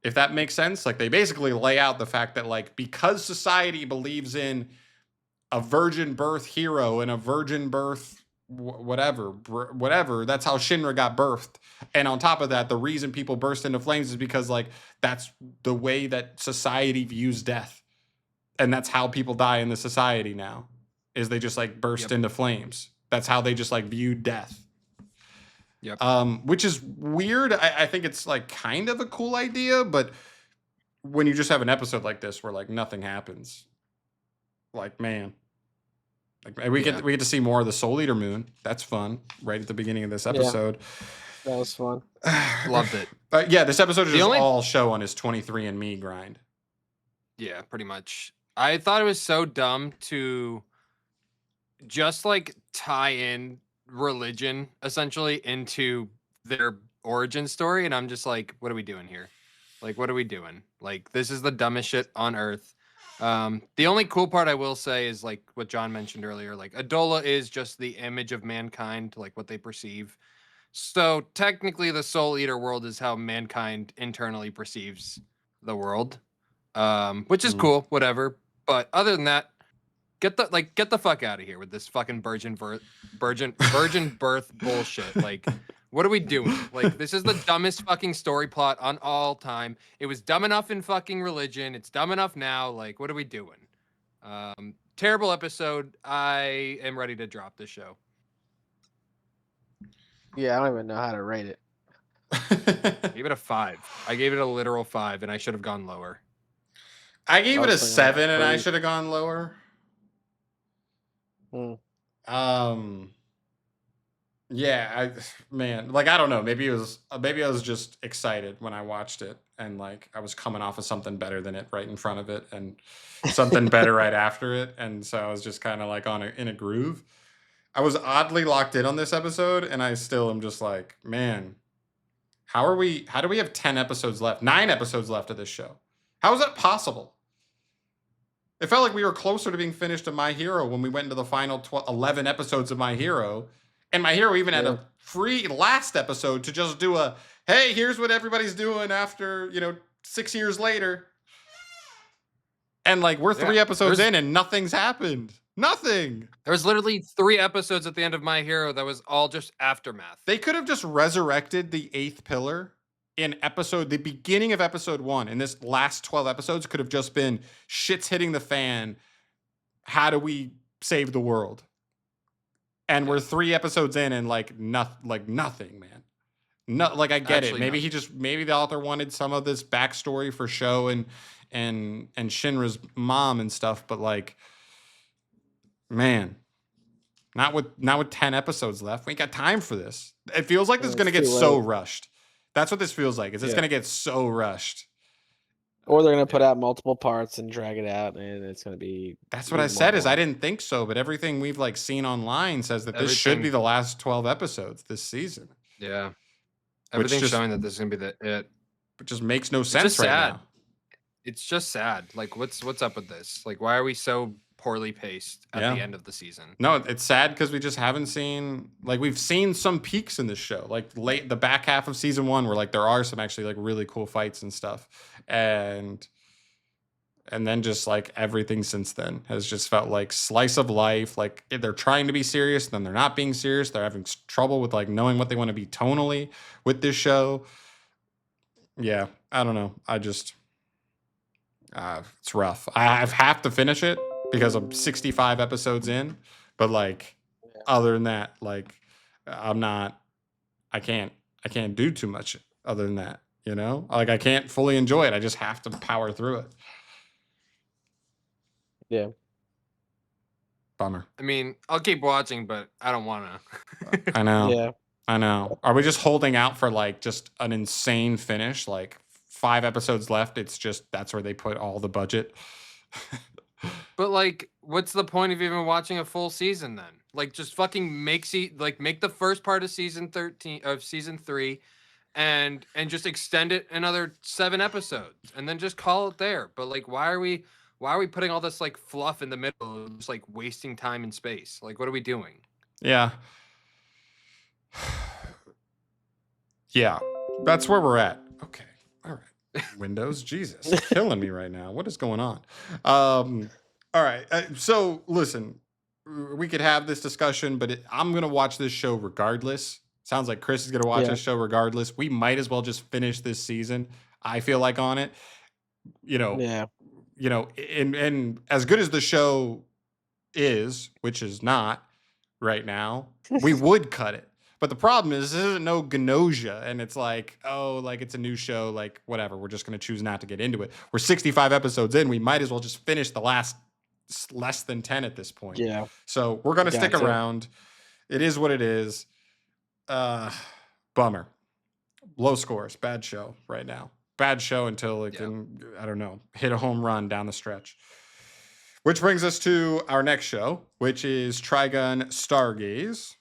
If that makes sense, like they basically lay out the fact that like because society believes in a virgin birth hero and a virgin birth whatever, that's how Shinra got birthed. And on top of that, the reason people burst into flames is because like that's the way that society views death. And that's how people die in the society now, is they just like burst into flames. That's how they just like view death. Yep. Which is weird. I think it's like kind of a cool idea, but when you just have an episode like this where like nothing happens, like man, like we get to see more of the Soul Eater Moon. That's fun. Right at the beginning of this episode, That was fun. Loved it. Yeah, this episode is The just only- all Show on his 23andMe grind. Yeah, pretty much. I thought it was so dumb to just like tie in religion essentially into their origin story, and I'm just like, what are we doing here? Like, what are we doing? Like, this is the dumbest shit on earth. The only cool part I will say is like what John mentioned earlier, like Adola is just the image of mankind, like what they perceive. So technically the Soul Eater world is how mankind internally perceives the world. Which is cool, whatever. But other than that, get the fuck out of here with this fucking virgin birth bullshit. Like, what are we doing? Like, this is the dumbest fucking story plot on all time. It was dumb enough in fucking religion. It's dumb enough now. Like, what are we doing? Terrible episode. I am ready to drop this show. Yeah, I don't even know how to rate it. I gave it a 5. I gave it a literal 5, and I should have gone lower. I gave it a was thinking about 7, and I 3. should have gone lower. Yeah, man, like I don't know. Maybe I was just excited when I watched it, and like I was coming off of something better than it right in front of it, and something better right after it, and so I was just kind of like in a groove. I was oddly locked in on this episode, and I still am just like, man, how do we have 10 episodes left? 9 episodes left of this show. How is that possible? It felt like we were closer to being finished to My Hero when we went into the final 11 episodes of My Hero. And My Hero even had a free last episode to just do a, hey, here's what everybody's doing after, 6 years later. And like, we're 3 episodes in and nothing's happened. Nothing. There was literally 3 episodes at the end of My Hero that was all just aftermath. They could have just resurrected the 8th pillar in the beginning of episode 1, and this last 12 episodes could have just been shit's hitting the fan. How do we save the world? And we're 3 episodes in and nothing, man. Like I get Actually, it. Maybe the author wanted some of this backstory for Sho and Shinra's mom and stuff, but like, man, not with 10 episodes left. We ain't got time for this. It feels like this is gonna get so rushed. That's what this feels like. It's gonna get so rushed. Or they're gonna put out multiple parts and drag it out, and it's gonna be. That's what I said. I didn't think so, but everything we've like seen online says that this should be the last 12 episodes this season. Yeah, everything's just- showing that this is gonna be it. Which just makes no sense right sad. now. It's just sad. Like, what's up with this? Like, why are we so poorly paced at the Yeah. end of the season? No, it's sad because we just haven't seen, like, we've seen some peaks in this show, like the back half of season 1, where like there are some actually like really cool fights and stuff, and then just like everything since then has just felt like slice of life. Like they're trying to be serious, then they're not being serious. They're having trouble with like knowing what they want to be tonally with this show. Yeah, I don't know. I just it's rough. I have to finish it because I'm 65 episodes in, but like other than that, like I'm not. I can't do too much other than that. You know, like I can't fully enjoy it. I just have to power through it. Yeah. Bummer. I mean, I'll keep watching, but I don't want to. I know. Yeah. I know. Are we just holding out for like just an insane finish? Like 5 episodes left. It's just that's where they put all the budget. But like, what's the point of even watching a full season then? Like, just fucking make the first part of season 3, and just extend it another 7 episodes, and then just call it there. But like, why are we putting all this like fluff in the middle, just like wasting time and space? Like, what are we doing? Yeah. Yeah. That's where we're at. Okay. All right. Windows, Jesus, killing me right now. What is going on? All right. So listen, we could have this discussion, but I'm gonna watch this show regardless. Sounds like Chris is gonna watch Yeah. this show regardless. We might as well just finish this season. I feel like on it. You know. Yeah. You know, and as good as the show is, which is not right now, we would cut it. But the problem is, this isn't no Gnosia, and it's like, oh, like it's a new show, like whatever. We're just gonna choose not to get into it. We're 65 episodes in. We might as well just finish the last less than 10 at this point. Yeah. So we're gonna stick Gotcha. around. It is what it is. Bummer. Low scores. Bad show right now. Bad show until it can, I don't know, hit a home run down the stretch. Which brings us to our next show, which is Trigun Stargaze.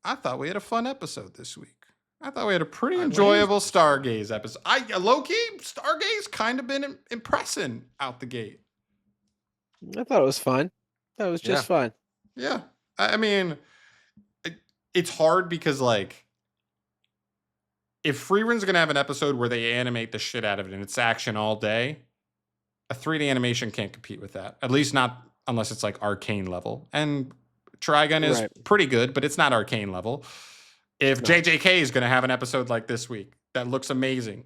I thought we had a fun episode this week. I thought we had a pretty enjoyable Stargaze episode. Low-key, Stargaze kind of been impressing out the gate. I thought it was fun. That was just fun. Yeah. I mean, it's hard because, like, if Freerun's going to have an episode where they animate the shit out of it and it's action all day, a 3D animation can't compete with that. At least not unless it's like Arcane level. And Trigun is pretty good, but it's not Arcane level. If JJK is going to have an episode like this week that looks amazing,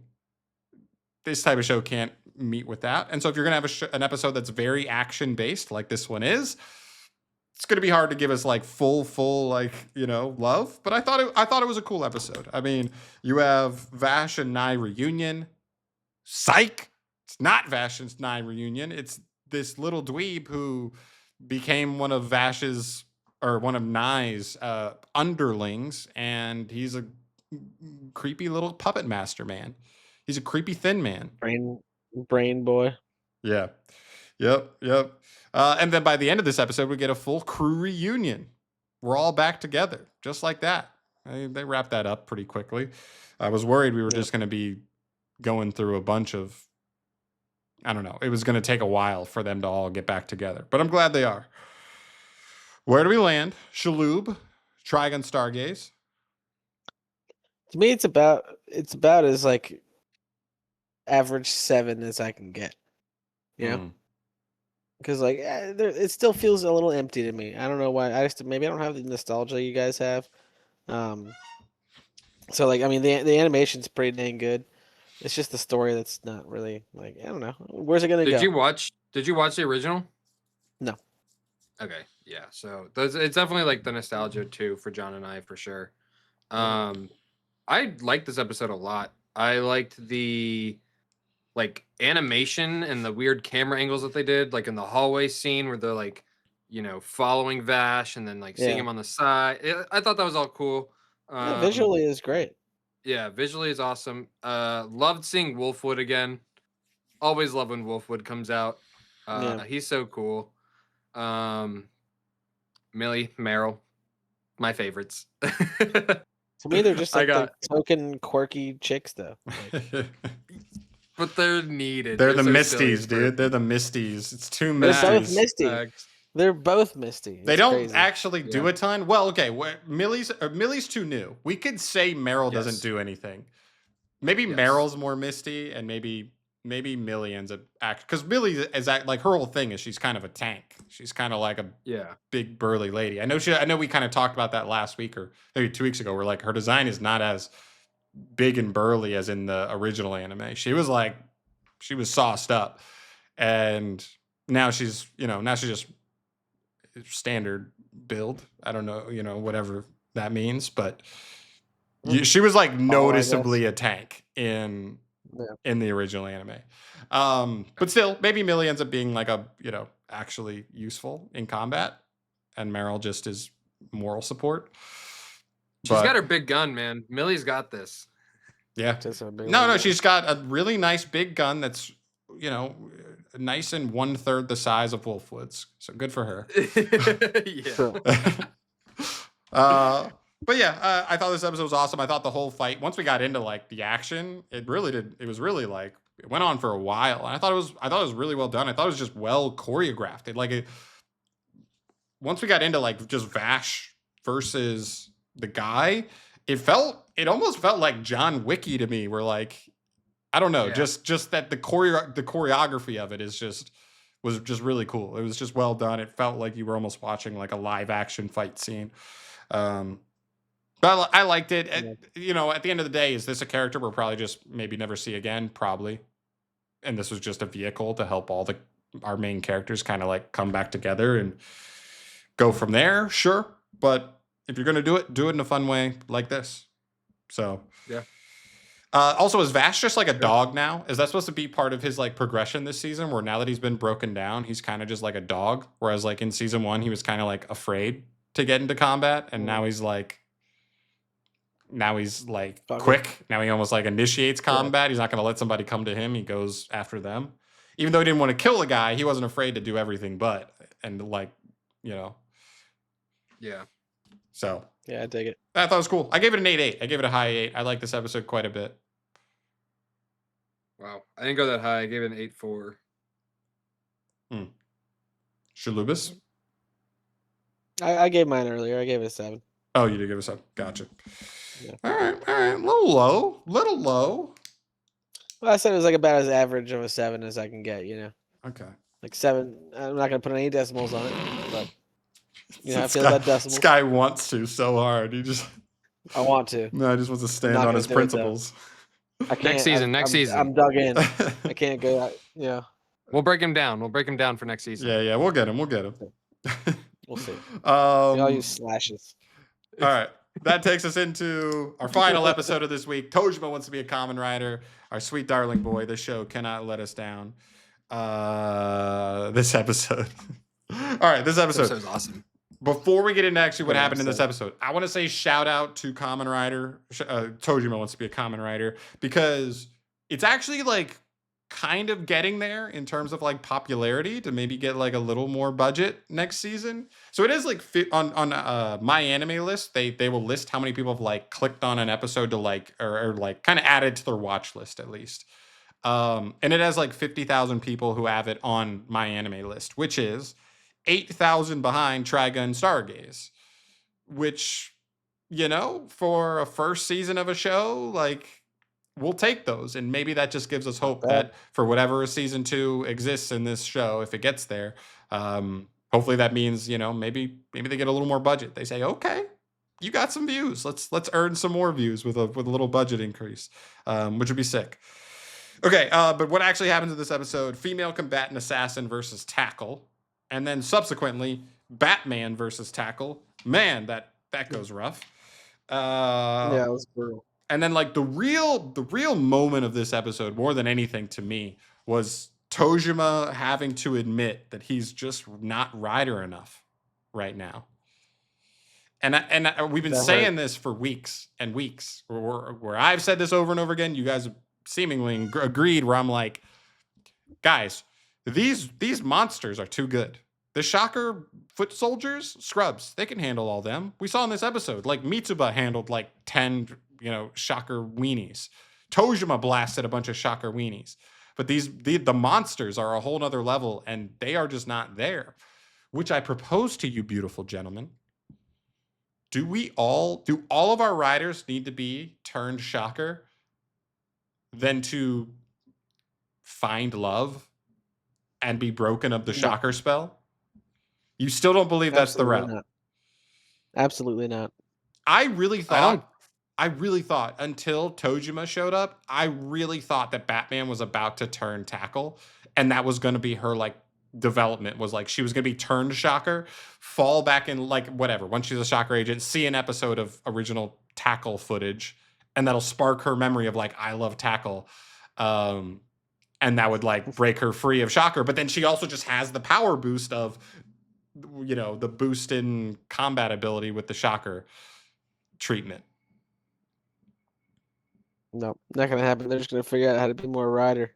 this type of show can't meet with that. And so if you're going to have an episode that's very action based like this one is, it's going to be hard to give us like full like, you know, love. But I thought it was a cool episode. I mean, you have Vash and Nye reunion. Psych. It's not Vash and Nye reunion. It's this little dweeb who became one of Vash's or one of Nye's underlings, and he's a creepy little puppet master man. He's a creepy thin man. Brain boy. Yeah. Yep. And then by the end of this episode, we get a full crew reunion. We're all back together, just like that. They wrapped that up pretty quickly. I was worried we were just going to be going through a bunch of, I don't know. It was going to take a while for them to all get back together, but I'm glad they are. Where do we land? Shaloub, Trigun Stargaze. To me, it's about as like average 7 as I can get. You know, because like it still feels a little empty to me. I don't know why. Maybe I don't have the nostalgia you guys have. So like I mean the animation's pretty dang good. It's just the story that's not really like I don't know. Where's it gonna go? Did you watch the original? No. Okay, yeah. So it's definitely like the nostalgia too for John and I for sure. I liked this episode a lot. I liked the like animation and the weird camera angles that they did, like in the hallway scene where they're like, you know, following Vash and then like seeing him on the side. I thought that was all cool. Visually is great. Yeah, visually is awesome. Loved seeing Wolfwood again. Always love when Wolfwood comes out. He's so cool. Millie, Meryl, my favorites. To me, they're just like the token quirky chicks, though. Like, but they're needed. They're the so silly Misties, dude. They're the Misties. It's two They're both Misties. misty. They're both misty. They It's don't crazy. actually do Yeah. a ton. Well, okay, Millie's too new. We could say Meryl doesn't Yes. do anything. Maybe Yes. Meryl's more misty, and maybe Millie ends up because Millie is like her whole thing is she's kind of a tank. She's kind of like a big burly lady. I know we kind of talked about that last week or maybe 2 weeks ago. Where like her design is not as big and burly as in the original anime. She was sauced up, and now she's just standard build. I don't know, whatever that means, but she was like noticeably a tank in the original anime. But still, maybe Millie ends up being like a, actually useful in combat, and Meryl just is moral support. She's got her big gun, man. Millie's got this. Yeah. No, she's got a really nice big gun that's, nice and 1/3 the size of Wolfwood's. So good for her. Yeah. But yeah, I thought this episode was awesome. I thought the whole fight, once we got into like the action, it was really like it went on for a while. And I thought it was really well done. I thought it was just well choreographed. Once we got into like just Vash versus the guy, it almost felt like John Wicky to me, where like, I don't know, just that the choreography of it was just really cool. It was just well done. It felt like you were almost watching like a live action fight scene. But I liked it. At the end of the day, is this a character we'll probably just maybe never see again? Probably. And this was just a vehicle to help our main characters kind of like come back together and go from there. Sure. But if you're going to do it in a fun way like this. So, yeah. Also, is Vash just like a dog now? Is that supposed to be part of his like progression this season, where now that he's been broken down, he's kind of just like a dog? Whereas like in season 1, he was kind of like afraid to get into combat, and now he's like quick. Now he almost like initiates combat. Yeah. He's not going to let somebody come to him. He goes after them. Even though he didn't want to kill the guy, he wasn't afraid to do everything Yeah. So. Yeah, I dig it. I thought it was cool. I gave it an 8.8. I gave it a high 8. I like this episode quite a bit. Wow. I didn't go that high. I gave it an 8.4. Shalubis? I gave mine earlier. I gave it a 7. Oh, you did give it a 7. Gotcha. Yeah. All right. A little low. Well, I said it was like about as average of a 7 as I can get, Okay. Like 7. I'm not going to put any decimals on it, but I feel about decimals. This guy wants to so hard. I want to. No, he just wants to stand on his principles. Next season. I'm dug in. I can't go out. Yeah. We'll break him down. We'll break him down for next season. Yeah. We'll get him. We'll see. I'll use slashes. All right. That takes us into our final episode of this week. Tojima wants to be a common rider. Our sweet darling boy. This show cannot let us down. This episode. All right. This episode is awesome. Before we get into actually what happened in this episode, I want to say shout out to Kamen Rider. Tojima wants to be a Kamen Rider, because it's actually like kind of getting there in terms of like popularity to maybe get like a little more budget next season. So it is like on my anime list. They will list how many people have like clicked on an episode to like or like kind of added to their watch list at least. And it has like 50,000 people who have it on my anime list, which is 8,000 behind Trigun Stargaze, which, for a first season of a show, like, we'll take those. And maybe that just gives us hope that for whatever season 2 exists in this show, if it gets there, hopefully that means, maybe they get a little more budget. They say, okay, you got some views. Let's earn some more views with a little budget increase, which would be sick. Okay, but what actually happens in this episode? Female combatant assassin versus Tackle. And then subsequently, Batman versus Tackle. Man, that goes rough. Yeah, it was brutal. And then like the real moment of this episode, more than anything to me, was Tojima having to admit that he's just not rider enough right now. And we've been saying this for weeks and weeks, where I've said this over and over again. You guys have seemingly agreed, where I'm like, guys, these monsters are too good. The Shocker foot soldiers, scrubs, they can handle all them. We saw in this episode, like Mitsuba handled like 10, Shocker weenies. Tojima blasted a bunch of shocker weenies. But the monsters are a whole nother level, and they are just not there. Which I propose to you, beautiful gentlemen. Do all of our riders need to be turned shocker than to find love and be broken of the No. shocker spell? You still don't believe that's the route? Not. Absolutely not. I really thought until Tojima showed up, I really thought that Batman was about to turn tackle, and that was going to be her like development, was like she was going to be turned shocker, fall back in like whatever, once she's a shocker agent, see an episode of original tackle footage, and that'll spark her memory of like, I love tackle. And that would like break her free of shocker. But then she also just has the power boost of, the boost in combat ability with the shocker treatment. No, not gonna happen. They're just gonna figure out how to be more rider.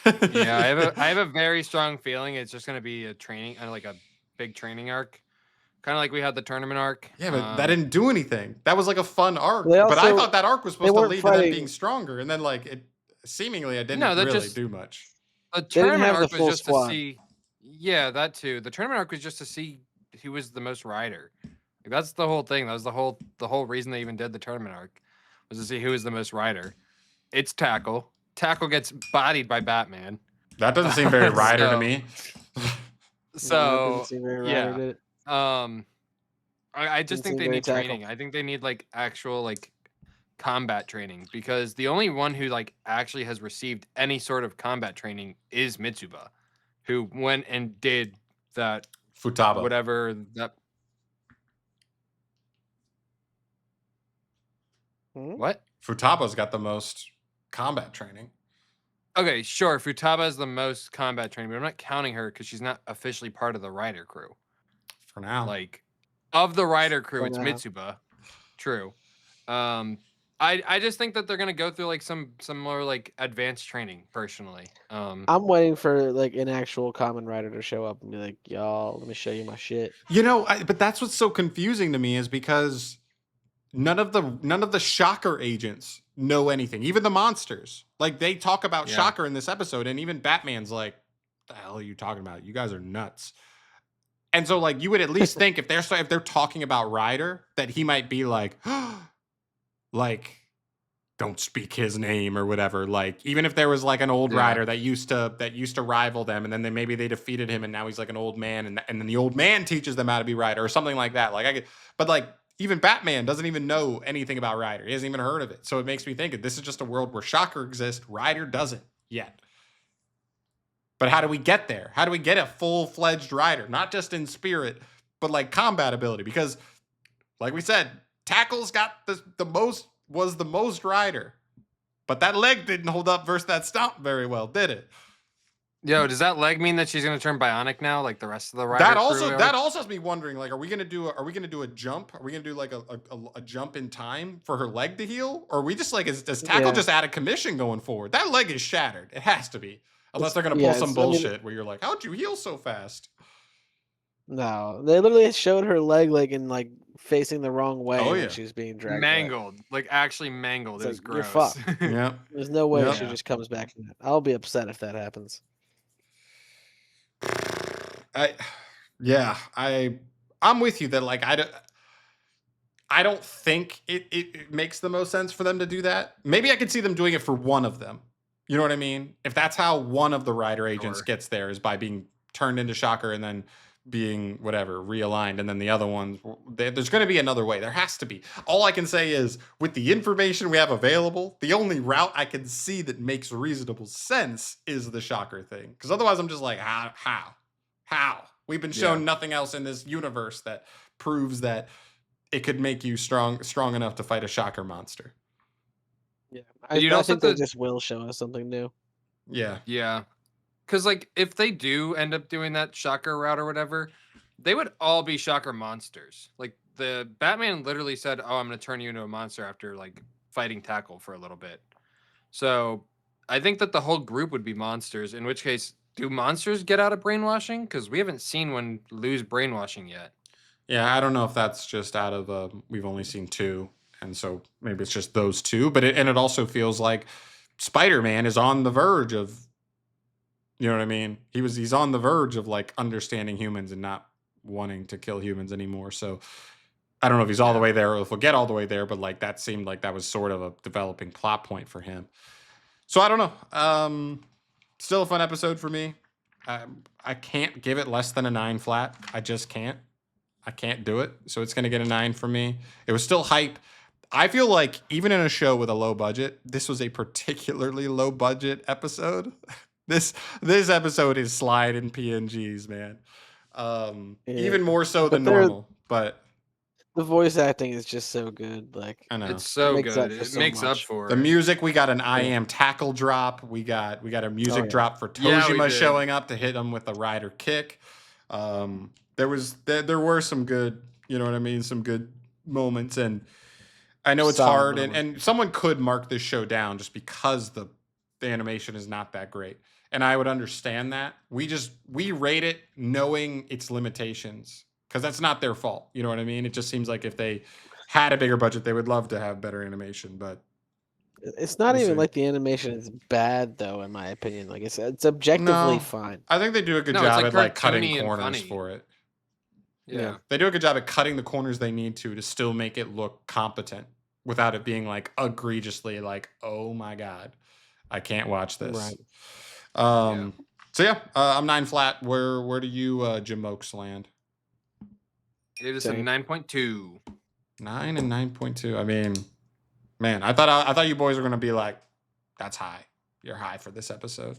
Yeah, I have a very strong feeling it's just gonna be a training, like a big training arc, kind of like we had the tournament arc. Yeah, but that didn't do anything. That was like a fun arc. They But I also- thought that arc was supposed they to weren't lead to them fighting- being stronger, and then like it seemingly it didn't No, that really just- do much. The didn't tournament have the arc was full just squad. to see. Yeah, that too. The tournament arc was just to see who was the most rider. Like, that's the whole thing. That was the whole reason they even did the tournament arc, was to see who was the most rider. It's Tackle. Tackle gets bodied by Batman. That doesn't seem very rider to So- me. So Doesn't seem very yeah. rider, did it? I just Didn't think seem they very need Tackle. training. I think they need like actual like combat training, because the only one who like actually has received any sort of combat training is Mitsuba, who went and did that Futaba. whatever that Hmm? what? Futaba's got the most combat training. Okay, sure. Futaba is the most combat training, but I'm not counting her because she's not officially part of the rider crew. For now. Like, of the rider crew, For it's now. Mitsuba. True. I just think that they're gonna go through like some more like advanced training. Personally, I'm waiting for like an actual common rider to show up and be like, y'all, let me show you my shit. But that's what's so confusing to me, is because none of the shocker agents know anything. Even the monsters. Like, they talk about Yeah. shocker in this episode, and even Batman's like, "The hell are you talking about? You guys are nuts." And so like you would at least think if they're talking about Ryder, that he might be like, like, don't speak his name or whatever. Like, even if there was like an old Yeah. Ryder that used to rival them, and then maybe they defeated him, and now he's like an old man, and then the old man teaches them how to be Ryder or something like that. Like but like even Batman doesn't even know anything about Ryder. He hasn't even heard of it. So it makes me think that this is just a world where Shocker exists, Ryder doesn't yet. But how do we get there? How do we get a full-fledged Ryder? Not just in spirit, but like combat ability. Because, like we said, Tackle's got the most Ryder. But that leg didn't hold up versus that stomp very well, did it? yo, does that leg mean that she's gonna turn bionic now, like the rest of the rider That crew also are? has me wondering, like, are we gonna do a jump? Are we gonna do like a jump in time for her leg to heal? Or are we just like, does Tackle Yeah. just out of commission going forward? That leg is shattered. It has to be. Unless they're gonna pull Yeah, some it's- I mean- bullshit where you're like, how'd you heal so fast? No, they literally showed her leg like in like facing the wrong way Oh, when yeah. she was being dragged. back. Mangled, like actually mangled. It's It was like, you're gross. fucked. Yeah. There's no way Yep. she just comes back from that. I'll be upset if that happens. I'm with you that like I don't think it makes the most sense for them to do that. Maybe I could see them doing it for one of them. You know what I mean? If that's how one of the Rider agents Sure. gets there, is by being turned into Shocker and then being whatever realigned, and then the other ones, there's going to be another way. There has to be. All I can say is, with the information we have available, the only route I can see that makes reasonable sense is the Shocker thing. Because otherwise, I'm just like, how? We've been shown Yeah. nothing else in this universe that proves that it could make you strong enough to fight a Shocker monster. Yeah, You'd I also think they have to- just will show us something new. Yeah. Yeah. Because, like, if they do end up doing that Shocker route or whatever, they would all be Shocker monsters. Like, the Batman literally said, oh, I'm going to turn you into a monster after, like, fighting Tackle for a little bit. So, I think that the whole group would be monsters, in which case, do monsters get out of brainwashing? Because we haven't seen one lose brainwashing yet. Yeah, I don't know if that's just out of we've only seen two, and so maybe it's just those two. But it also feels like Spider-Man is on the verge of, you know what I mean? He's on the verge of like understanding humans and not wanting to kill humans anymore. So I don't know if he's all the way there or if we'll get all the way there, but like that seemed like that was sort of a developing plot point for him. So I don't know. Still a fun episode for me. I can't give it less than a 9 flat. I just can't. I can't do it. So it's going to get a 9 from me. It was still hype. I feel like even in a show with a low budget, this was a particularly low budget episode. This episode is slide in PNGs, man. Even more so than normal. But the voice acting is just so good. Like I know It's so Makes good. up for It so makes up much. for the it. music, we got an I am tackle drop. We got a music yeah. drop for Yeah, we Tojima did. showing up to hit him with a rider kick. There were some good, you know what I mean, some good moments, and I know it's Solid hard, moments. and someone could mark this show down just because the animation is not that great, and I would understand that. We rate it knowing its limitations because that's not their fault. You know what I mean? It just seems like if they had a bigger budget, they would love to have better animation, but it's not We'll even see. like the animation is bad though, in my opinion. Like it's objectively No. fine. I think they do a good No, it's job like at like cutting cartoony and corners funny. for it. Yeah. They do a good job at cutting the corners they need to still make it look competent without it being like egregiously like, oh my God, I can't watch this. Right. So yeah, I'm 9 flat. Where do you Jim Oaks land? It is Same. a 9.2. 9 and 9.2. I mean, man, I thought you boys were gonna be like, that's high. You're high for this episode.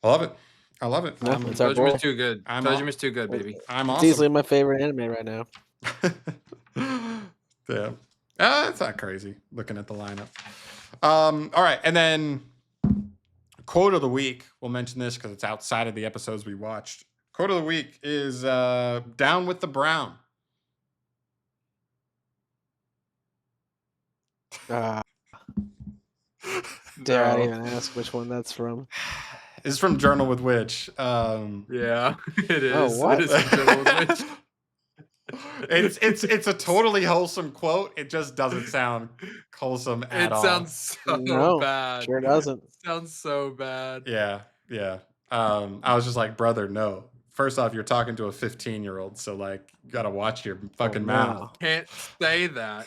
I love it. I love it. No, I'm, it's our Tojima's goal. too good. I'm Tojima's too good, baby. I'm It's awesome. easily my favorite anime right now. Yeah. It's not crazy looking at the lineup. All right. And then quote of the week. We'll mention this because it's outside of the episodes we watched. Quote of the week is down with the brown. Dare I No. even ask which one that's from? It's from Journal with Witch. Yeah, it is. Oh, what? It is from Journal with Witch. It's a totally wholesome quote. It just doesn't sound wholesome at It all. sounds so No, bad. Sure doesn't. Sounds so bad. Yeah. I was just like, brother, no. First off, you're talking to a 15-year-old, so like, you gotta watch your fucking mouth. no. Can't say that.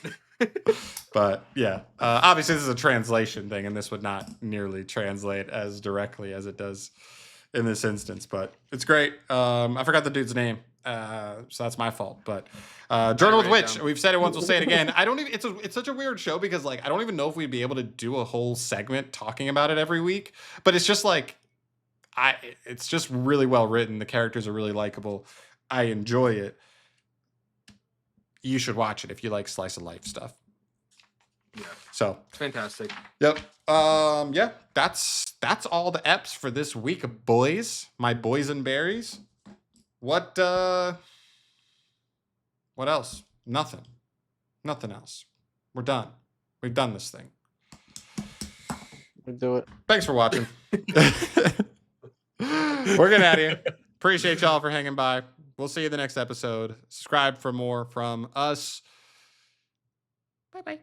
But yeah, obviously this is a translation thing, and this would not nearly translate as directly as it does in this instance. But it's great. I forgot the dude's name, so that's my fault. But Journal with write it Witch, down. we've said it once, we'll say it again. I don't even. It's such a weird show because like I don't even know if we'd be able to do a whole segment talking about it every week. But it's just like it's just really well written. The characters are really likable. I enjoy it. You should watch it if you like slice of life stuff. Yeah, So, it's fantastic. yep. Yeah, that's all the eps for this week, boys. My boys and berries. What else? Nothing else. We're done. We've done this thing. We do it. Thanks for watching. We're getting out of here. Appreciate y'all for hanging by. We'll see you in the next episode. Subscribe for more from us. Bye-bye.